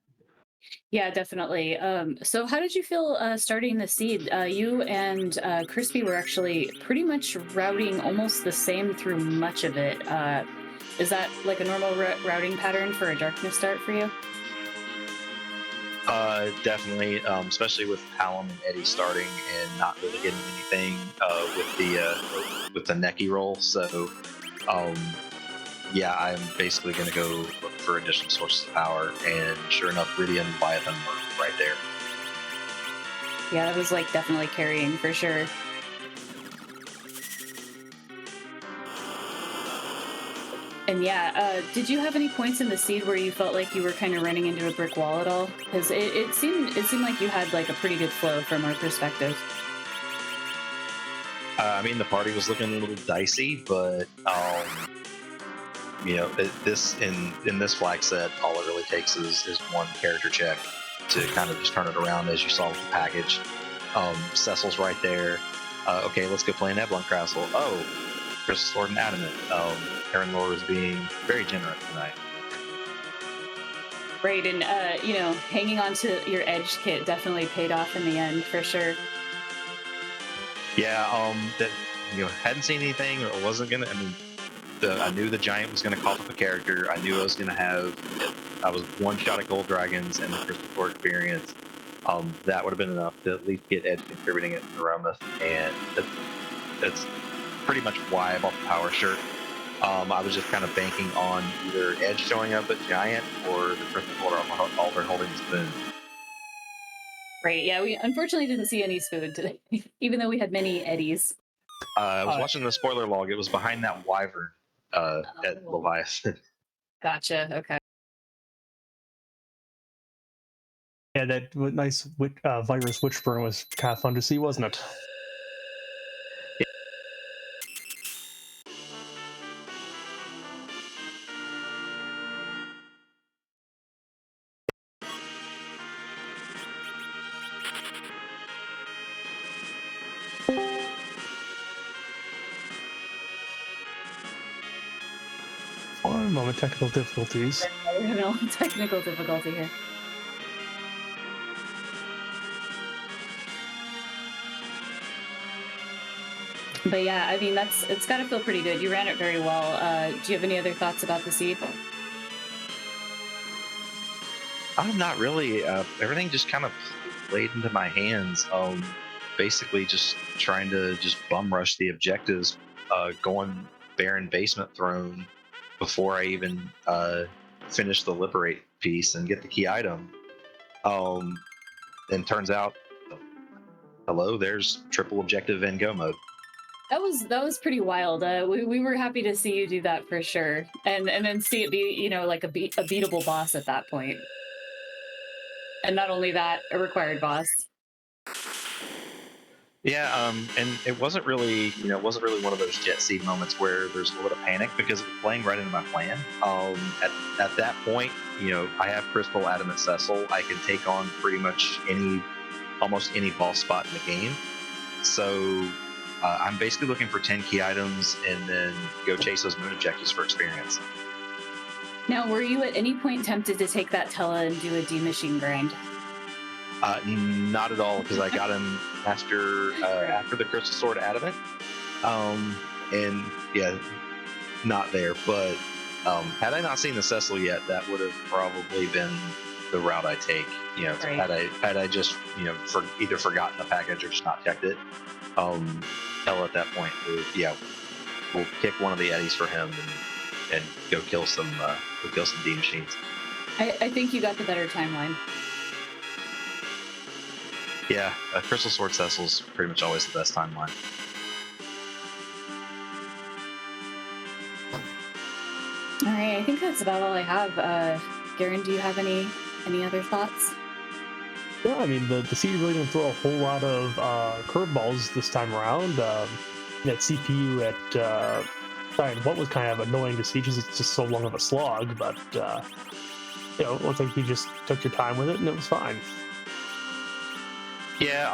A: Yeah, definitely. So how did you feel starting the seed? You and Crispy were actually pretty much routing almost the same through much of it. Is that like a normal routing pattern for a darkness start for you?
C: Definitely, especially with Hallam and Eddie starting and not really getting anything with the Neki roll. So, um, yeah, I'm basically going to go look for additional sources of power, and sure enough, Rydia and Leviathan were right there.
A: Yeah, that was like definitely carrying for sure. And yeah, did you have any points in the seed where you felt like you were kind of running into a brick wall at all? Because it seemed like you had like a pretty good flow from our perspective.
C: I mean, the party was looking a little dicey, but this in this flag set, all it really takes is one character check to kind of just turn it around, as you saw with the package. Cecil's right there. Okay, let's go play an Eblan Castle. Oh, Chris Sword and Adamant. Aaron Lore is being very generous tonight.
A: Right, and hanging on to your edge kit definitely paid off in the end for sure.
C: Yeah, that hadn't seen anything, or wasn't gonna. I mean, I knew the giant was gonna cough up a character. I knew I was gonna have. I was one shot at Gold Dragons and the Crystal Core experience. That would have been enough to at least get Edge contributing it around us, and that's pretty much why I bought the power shirt. I was just kind of banking on either Edge showing up at Giant or the Crystal Core Altar holding the spoon.
A: Right, yeah, we unfortunately didn't see any spoon today, even though we had many Eddies.
C: I was watching the spoiler log. It was behind that wyvern at Leviathan.
A: Gotcha, okay.
B: Yeah, that nice virus witchburn was kind of fun to see, wasn't it? moment, technical difficulties.
A: No technical difficulty here. But yeah, I mean, it's got to feel pretty good. You ran it very well. Do you have any other thoughts about the seed?
C: I'm not really. Everything just kind of played into my hands. Basically, just trying to just bum rush the objectives, going Baron Basement Throne before I even finish the Liberate piece and get the key item. And turns out, hello, there's triple objective and go mode.
A: That was pretty wild. We were happy to see you do that for sure, and then see it be like a beatable boss at that point. And not only that, a required boss.
C: Yeah, and it wasn't really, one of those jet seed moments where there's a little bit of panic because it was playing right into my plan. At that point, I have Crystal, Adamant, Cecil. I can take on pretty much almost any boss spot in the game. So I'm basically looking for 10 key items and then go chase those moon objectives for experience.
A: Now, were you at any point tempted to take that Tella and do a D-Machine grind?
C: Not at all, because I got him after the Crystal Sword Adamant. And yeah, not there. But had I not seen the Cecil yet, that would have probably been the route I take. Right. Had I just either forgotten the package or just not checked it. Hell, at that point, we'll pick one of the Eddies for him and go kill some D machines.
A: I think you got the better timeline.
C: Yeah, Crystal Sword Cecil's pretty much always the best timeline.
A: All right, I think that's about all I have. Garen, do you have any other thoughts?
B: Yeah, I mean, the seed really didn't throw a whole lot of curveballs this time around. That CPU at what was kind of annoying to see because it's just so long of a slog, but it looks like you just took your time with it and it was fine.
C: Yeah,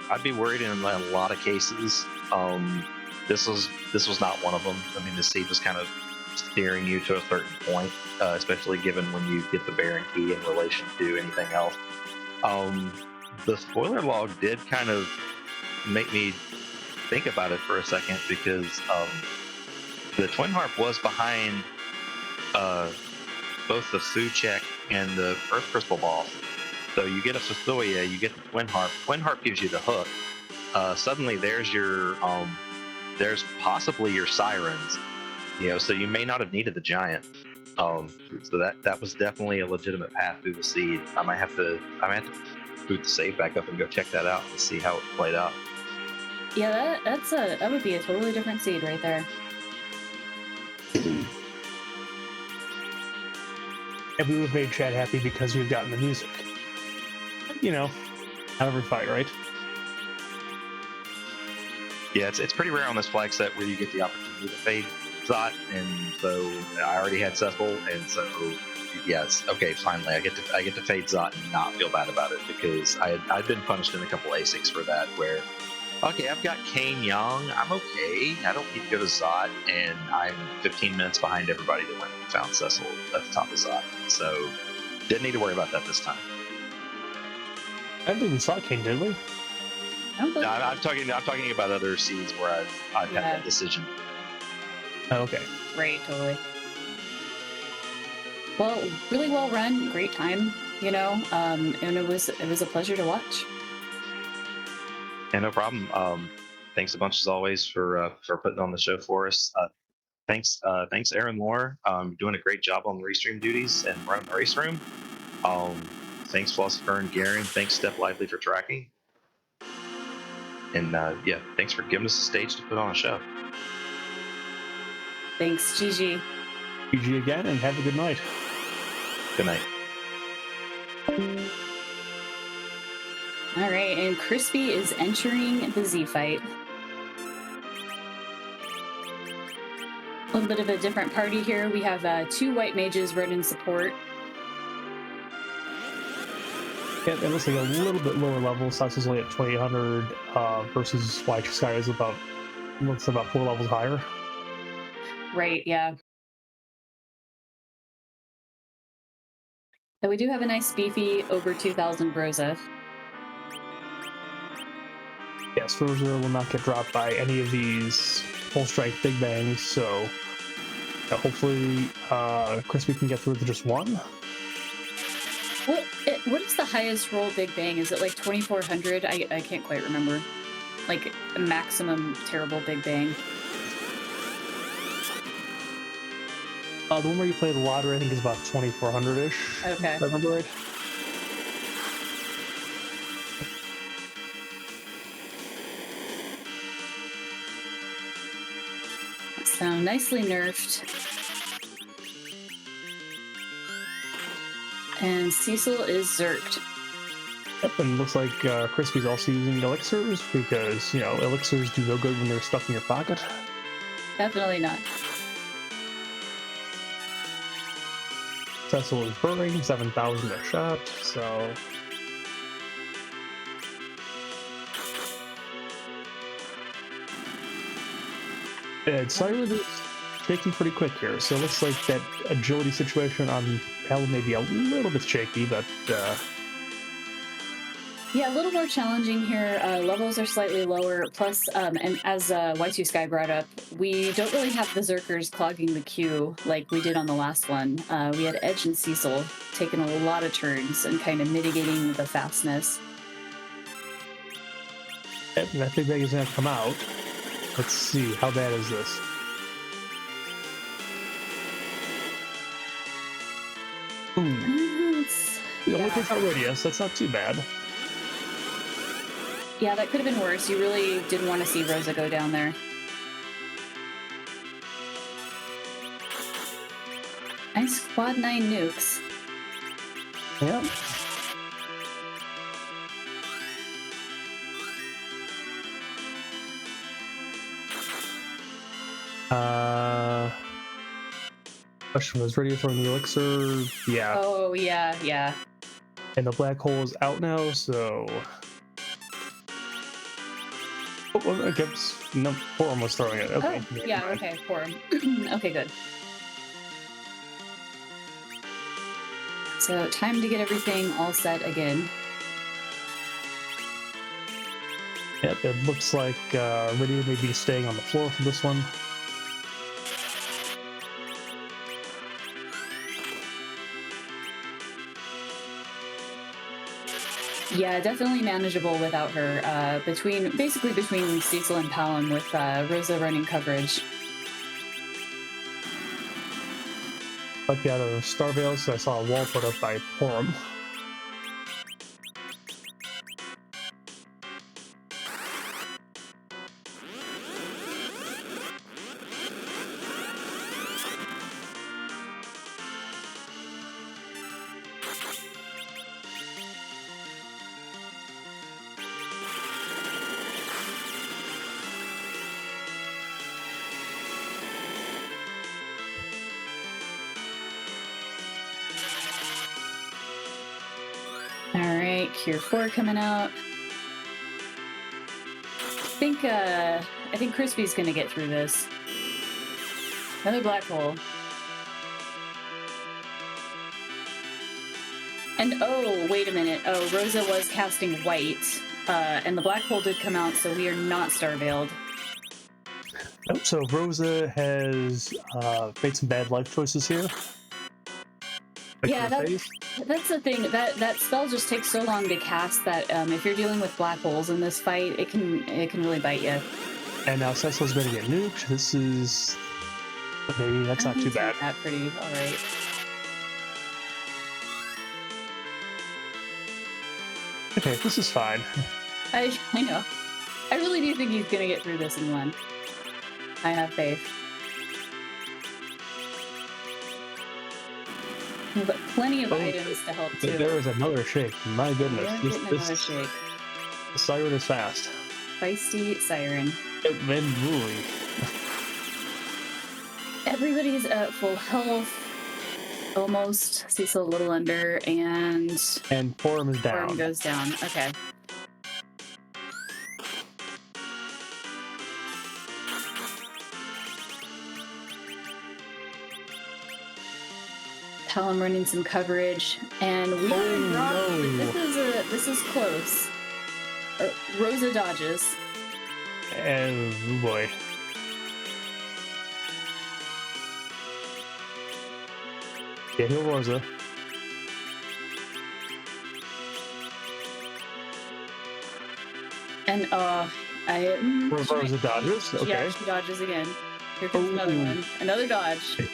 C: I'd be worried in a lot of cases. This was not one of them. I mean, the seed was kind of steering you to a certain point, especially given when you get the Baron key in relation to anything else. The spoiler log did kind of make me think about it for a second because the Twin Harp was behind both the Fu check and the Earth Crystal boss. So you get a Fusoya, you get the Twin Harp. Twin Harp gives you the hook. Suddenly there's there's possibly your Sirens. So you may not have needed the Giant. So that was definitely a legitimate path through the seed. I might have to boot the save back up and go check that out to see how it played out.
A: Yeah, that would be a totally different seed right there.
B: And we would have made Chad happy because we've gotten the music. Not every fight, right?
C: Yeah, it's pretty rare on this flag set where you get the opportunity to fade Zot, and so I already had Cecil, and so yes, okay, finally I get to fade Zot and not feel bad about it because I'd been punished in a couple ASICs for that where okay, I've got Kane Young, I'm okay, I don't need to go to Zot, and I'm 15 minutes behind everybody that went and found Cecil at the top of Zot, so didn't need to worry about that this time.
B: I didn't even saw Kane, did we?
C: No, I'm talking about other seeds where I've had that decision.
B: Oh, okay.
A: Right, totally. Well, really well run, great time, and it was a pleasure to watch.
C: Yeah, no problem. Thanks a bunch as always for putting on the show for us. Thanks, Aaron Moore. Doing a great job on the restream duties and running the race room. Thanks, Philosopher and Garen. Thanks, Step Lively, for tracking. And thanks for giving us a stage to put on a show.
A: Thanks, GG.
B: GG again, and have a good night.
C: Good night.
A: All right, and Crispy is entering the Z fight. A little bit of a different party here. We have 2 white mages running support.
B: Yeah, it looks like a little bit lower level. Sus is only at 2800 versus Y2Sky is about 4 levels higher.
A: Right, yeah. And we do have a nice beefy over 2,000 Rosa.
B: Yes, Rosa will not get dropped by any of these full strike big bangs, so hopefully Crispy can get through with just one.
A: What is the highest roll big bang? Is it like 2,400? I can't quite remember. Like a maximum terrible big bang.
B: The one where you play the lottery, I think, is about 2,400-ish.
A: Okay.
B: If I remember right.
A: So nicely nerfed. And Cecil is zerked.
B: Yep, and looks like Crispy's also using elixirs because, elixirs do no good when they're stuck in your pocket.
A: Definitely not.
B: Cecil is burning, 7,000 a shot, so... Siren is shaking pretty quick here, so it looks like that agility situation on Hell may be a little bit shaky, but...
A: Yeah, a little more challenging here. Levels are slightly lower. Plus, and as Y2Sky brought up, we don't really have the Zerkers clogging the queue like we did on the last one. We had Edge and Cecil taking a lot of turns and kind of mitigating the fastness.
B: Yep, that big bag is going to come out. Let's see, how bad is this? Ooh. The only thing's not radius, that's not too bad.
A: Yeah, that could have been worse. You really didn't want to see Rosa go down there. Nice quad 9 nukes.
B: Yep. Question was ready for the elixir. Yeah.
A: Oh, yeah.
B: And the black hole is out now, so... Oh, I guess no, Forum was throwing it. Okay.
A: Oh, yeah, okay, Forum. Okay, good. So, time to get everything all set again.
B: Yep, it looks like Rydia may be staying on the floor for this one.
A: Yeah, definitely manageable without her. Basically between Cecil and Palom with Rosa running coverage.
B: But yeah, the Star Veils, I saw a wall put up by Forum.
A: Alright, Cure 4 coming out. I think Crispy's gonna get through this. Another black hole. And oh, wait a minute. Oh, Rosa was casting white, and the black hole did come out, so we are not Star Veiled.
B: Nope, so Rosa has made some bad life choices here.
A: Yeah, that's the thing. That spell just takes so long to cast that if you're dealing with black holes in this fight, it can really bite you.
B: And now Cecil's going to get nuked. This is maybe that's not too bad.
A: That pretty all right.
B: Okay, this is fine.
A: I know. I really do think he's gonna get through this in one. I have faith. But plenty of items to help too.
B: There is another shake. My goodness,
A: Another shake.
B: The Siren is fast.
A: Feisty Siren.
B: Really.
A: Everybody's at full health. Almost. Cecil a little under, and
B: Forum is down.
A: Forum goes down. Okay. Talon running some coverage, and we
B: no.
A: this is close. Rosa dodges.
B: And oh boy. Yeah, heal Rosa.
A: And
B: Rosa dodges. Okay.
A: Yeah, she dodges again. Here comes another one. Another dodge.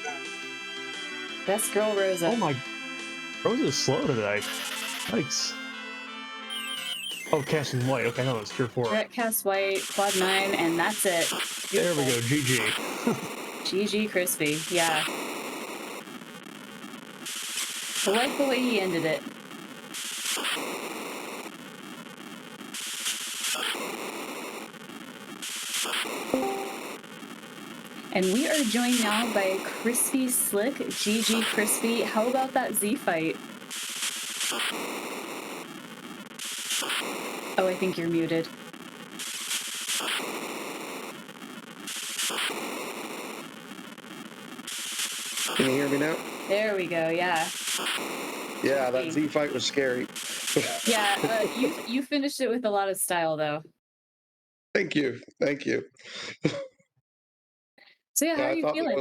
A: Best girl Rosa.
B: Oh my! Rosa's slow tonight. Yikes. Oh, casting white. Okay, no, it's tier 4.
A: Direct cast white, quad 9, and that's it. Beautiful.
B: There we go. GG.
A: GG Crispy. Yeah. I like the way he ended it. And we are joined now by Kryspyslick. GG Crispy. How about that Z fight? Oh, I think you're muted.
D: Can you hear me now?
A: There we go, yeah.
D: Yeah, that Z fight was scary.
A: Yeah, you finished it with a lot of style, though.
D: Thank you. Thank you.
A: So yeah, how are you feeling?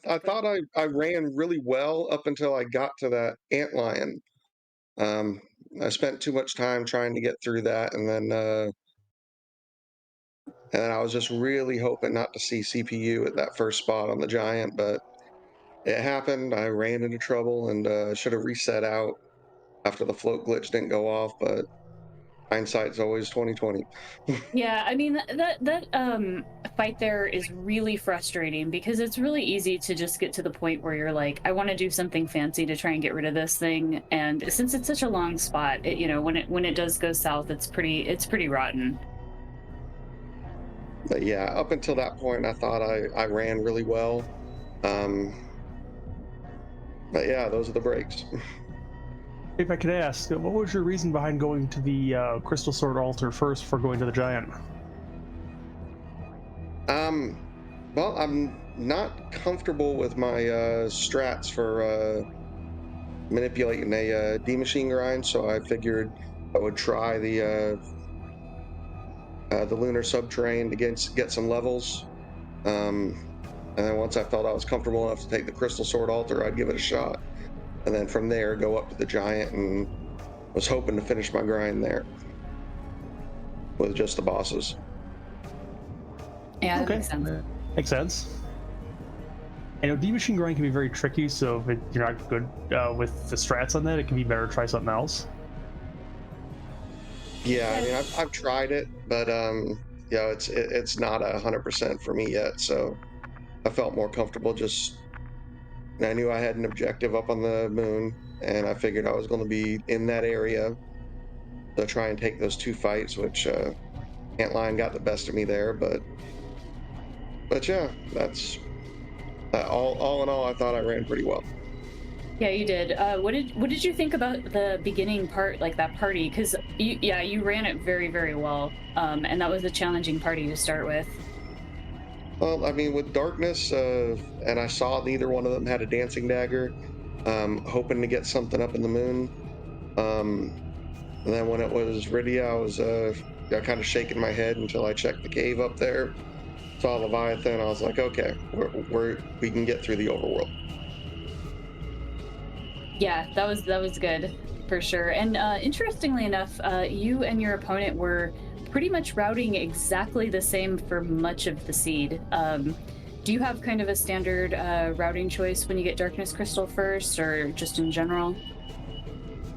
D: I thought I ran really well up until I got to that antlion. I spent too much time trying to get through that, and then I was just really hoping not to see CPU at that first spot on the giant, but it happened. I ran into trouble and should have reset out after the float glitch didn't go off, but hindsight's always 20/20.
A: Yeah, I mean that fight there is really frustrating because it's really easy to just get to the point where you're like, I want to do something fancy to try and get rid of this thing, and since it's such a long spot, you know, when it does go south, it's pretty rotten.
D: But yeah, up until that point, I thought I ran really well. But yeah, those are the breaks.
B: If I could ask, what was your reason behind going to the Crystal Sword altar first before going to the giant?
D: Well, I'm not comfortable with my strats for manipulating a D-machine grind, so I figured I would try the lunar subterranean to get some levels. And then once I felt I was comfortable enough to take the Crystal Sword altar, I'd give it a shot. And then from there, go up to the giant, and was hoping to finish my grind there with just the bosses.
A: Yeah, that
B: Okay.
A: makes sense.
B: Makes sense. I know D-machine grind can be very tricky, so if you're not good with the strats on that, it can be better to try something else.
D: Yeah, I mean, I've tried it, but you know, it's not 100% for me yet. So I felt more comfortable just. I knew I had an objective up on the moon, and I figured I was going to be in that area to try and take those two fights, which Antlion got the best of me there. But yeah, that's all in all. I thought I ran pretty well.
A: Yeah, you did. What did you think about the beginning part, like that party? Because you ran it very, very well, and that was a challenging party to start with.
D: Well, I mean, with darkness, and I saw neither one of them had a dancing dagger, hoping to get something up in the moon. And then when it was Rydia, I was kind of shaking my head until I checked the cave up there, saw Leviathan. I was like, okay, we can get through the overworld.
A: Yeah, that was good for sure. And interestingly enough, you and your opponent were pretty much routing exactly the same for much of the seed. Do you have kind of a standard routing choice when you get Darkness Crystal first, or just in general?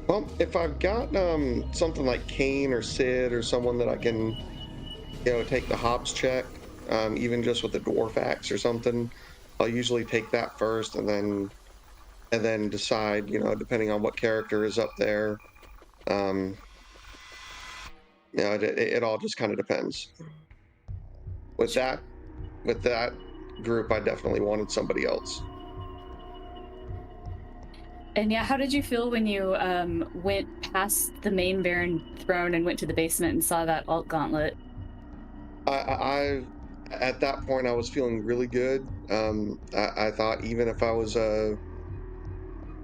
D: Well, if I've got something like Kane or Sid or someone that I can, take the Hobbs check, even just with the Dwarf Axe or something, I'll usually take that first and then decide, depending on what character is up there. It all just kind of depends. With that group, I definitely wanted somebody else.
A: And yeah, how did you feel when you went past the main Baron throne and went to the basement and saw that alt gauntlet?
D: I at that point I was feeling really good. I thought even if I was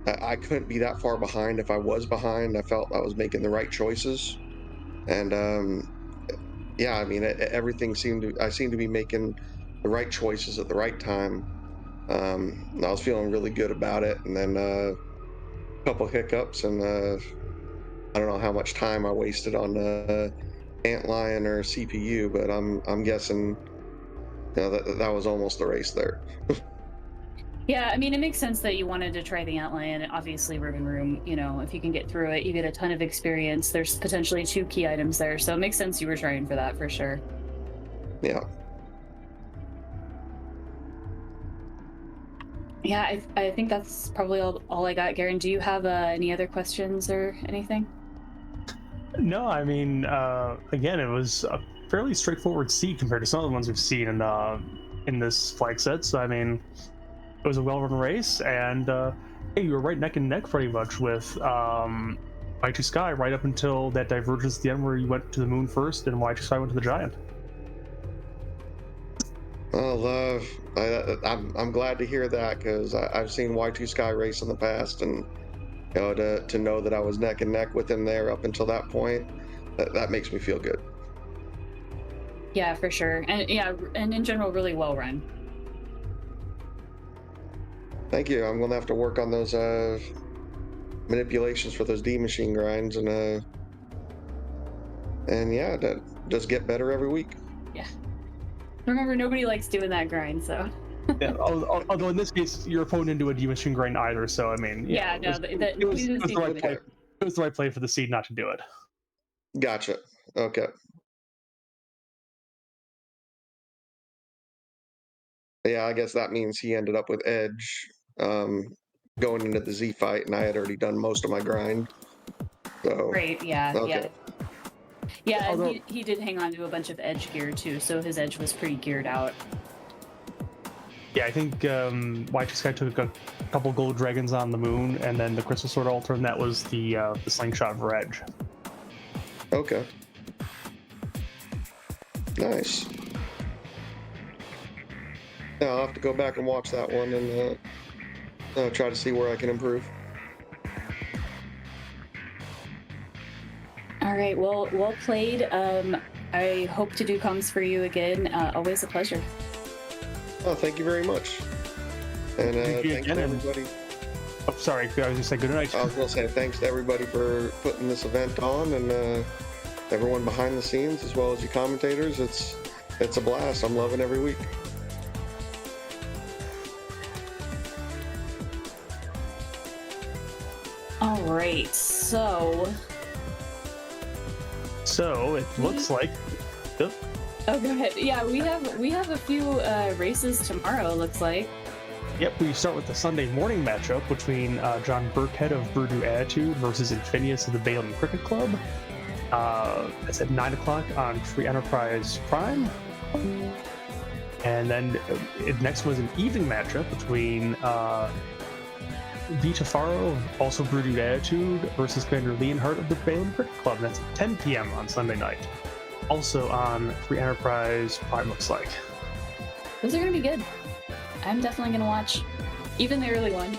D: I couldn't be that far behind. If I was behind, I felt I was making the right choices. And yeah, I mean, everything I seemed to be making the right choices at the right time. I was feeling really good about it. And then a couple hiccups, and I don't know how much time I wasted on Antlion or CPU, but I'm guessing that was almost the race there.
A: Yeah, I mean, it makes sense that you wanted to try the Outline. And obviously, Ribbon Room, if you can get through it, you get a ton of experience. There's potentially 2 key items there, so it makes sense you were trying for that for sure.
D: Yeah.
A: Yeah, I think that's probably all I got. Garen, do you have any other questions or anything?
B: No, I mean, again, it was a fairly straightforward seed compared to some of the ones we've seen in this flag set. So I mean, it was a well-run race, and hey, you were right neck and neck pretty much with Y2Sky right up until that divergence at the end where you went to the moon first and Y2Sky went to the giant.
D: Well, I'm glad to hear that, because I've seen Y2Sky race in the past, and to know that I was neck and neck with him there up until that point, that makes me feel good.
A: Yeah, for sure. And yeah, and in general, really well run.
D: Thank you. I'm gonna have to work on those manipulations for those D machine grinds, and yeah, that just get better every week.
A: Yeah. Remember, nobody likes doing that grind, so.
B: Yeah, although in this case, your opponent didn't do a D machine grind either, so I mean,
A: Yeah, no,
B: it was the right play. It was the right play for the seed not to do it.
D: Gotcha. Okay. Yeah, I guess that means he ended up with edge going into the Z fight, and I had already done most of my grind. So
A: Right, yeah,
D: okay.
A: Yeah,
B: Although-
A: and he did hang on to a bunch of edge gear too, so his edge was pretty geared out.
B: Yeah, I think Y2Sky took a couple gold dragons on the moon, and then the crystal sword altar, and that was the slingshot for edge.
D: Okay. Nice. Yeah, I'll have to go back and watch that one and try to see where I can improve.
A: All right, well played. I hope to do comms for you again. Always a pleasure.
D: Oh, thank you very much. And
B: Thank you
D: thanks
B: again,
D: to
B: and-
D: everybody.
B: Oh, sorry, I was gonna say good night.
D: I was going to say thanks to everybody for putting this event on, and everyone behind the scenes, as well as you commentators. It's a blast. I'm loving every week.
A: All right, so
B: So it looks like. Oh,
A: oh, go ahead. Yeah, we have a few races tomorrow. Looks like.
B: yep, we start with the Sunday morning matchup between John Burkhead of Voodoo Attitude versus Infinius of the Balen Cricket Club. It's at 9 o'clock on Free Enterprise Prime. And then next was an evening matchup between Vita Faro, also Voodoo Attitude, versus Commander Leonhardt of the Balen Cricket Club. That's at 10 p.m. on Sunday night. Also on Free Enterprise Prime, looks like.
A: Those are gonna be good. I'm definitely gonna watch, even the early one.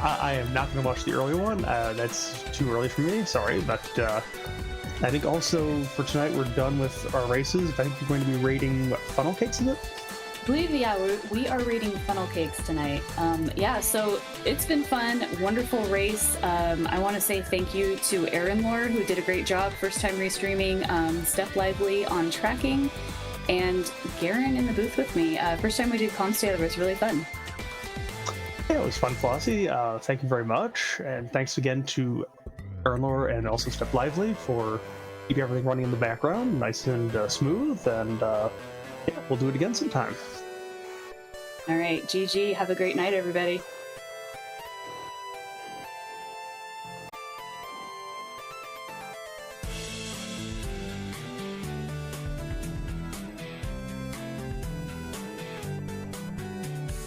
B: I am not going to watch the early one. That's too early for me. Sorry, but I think also for tonight we're done with our races. I think we're going to be rating funnel cakes, is it?
A: I believe, yeah, we are rating funnel cakes tonight. Yeah, so it's been fun, wonderful race. I want to say thank you to Aaron Lore, who did a great job first time restreaming, Steph Lively on tracking, and Garen in the booth with me. First time we did comms together was really fun.
B: Yeah, it was fun, Flossie. Thank you very much. And thanks again to Aaron Lore and also Steph Lively for keeping everything running in the background, nice and smooth. And yeah, we'll do it again sometime.
A: All right, GG. Have a great night, everybody.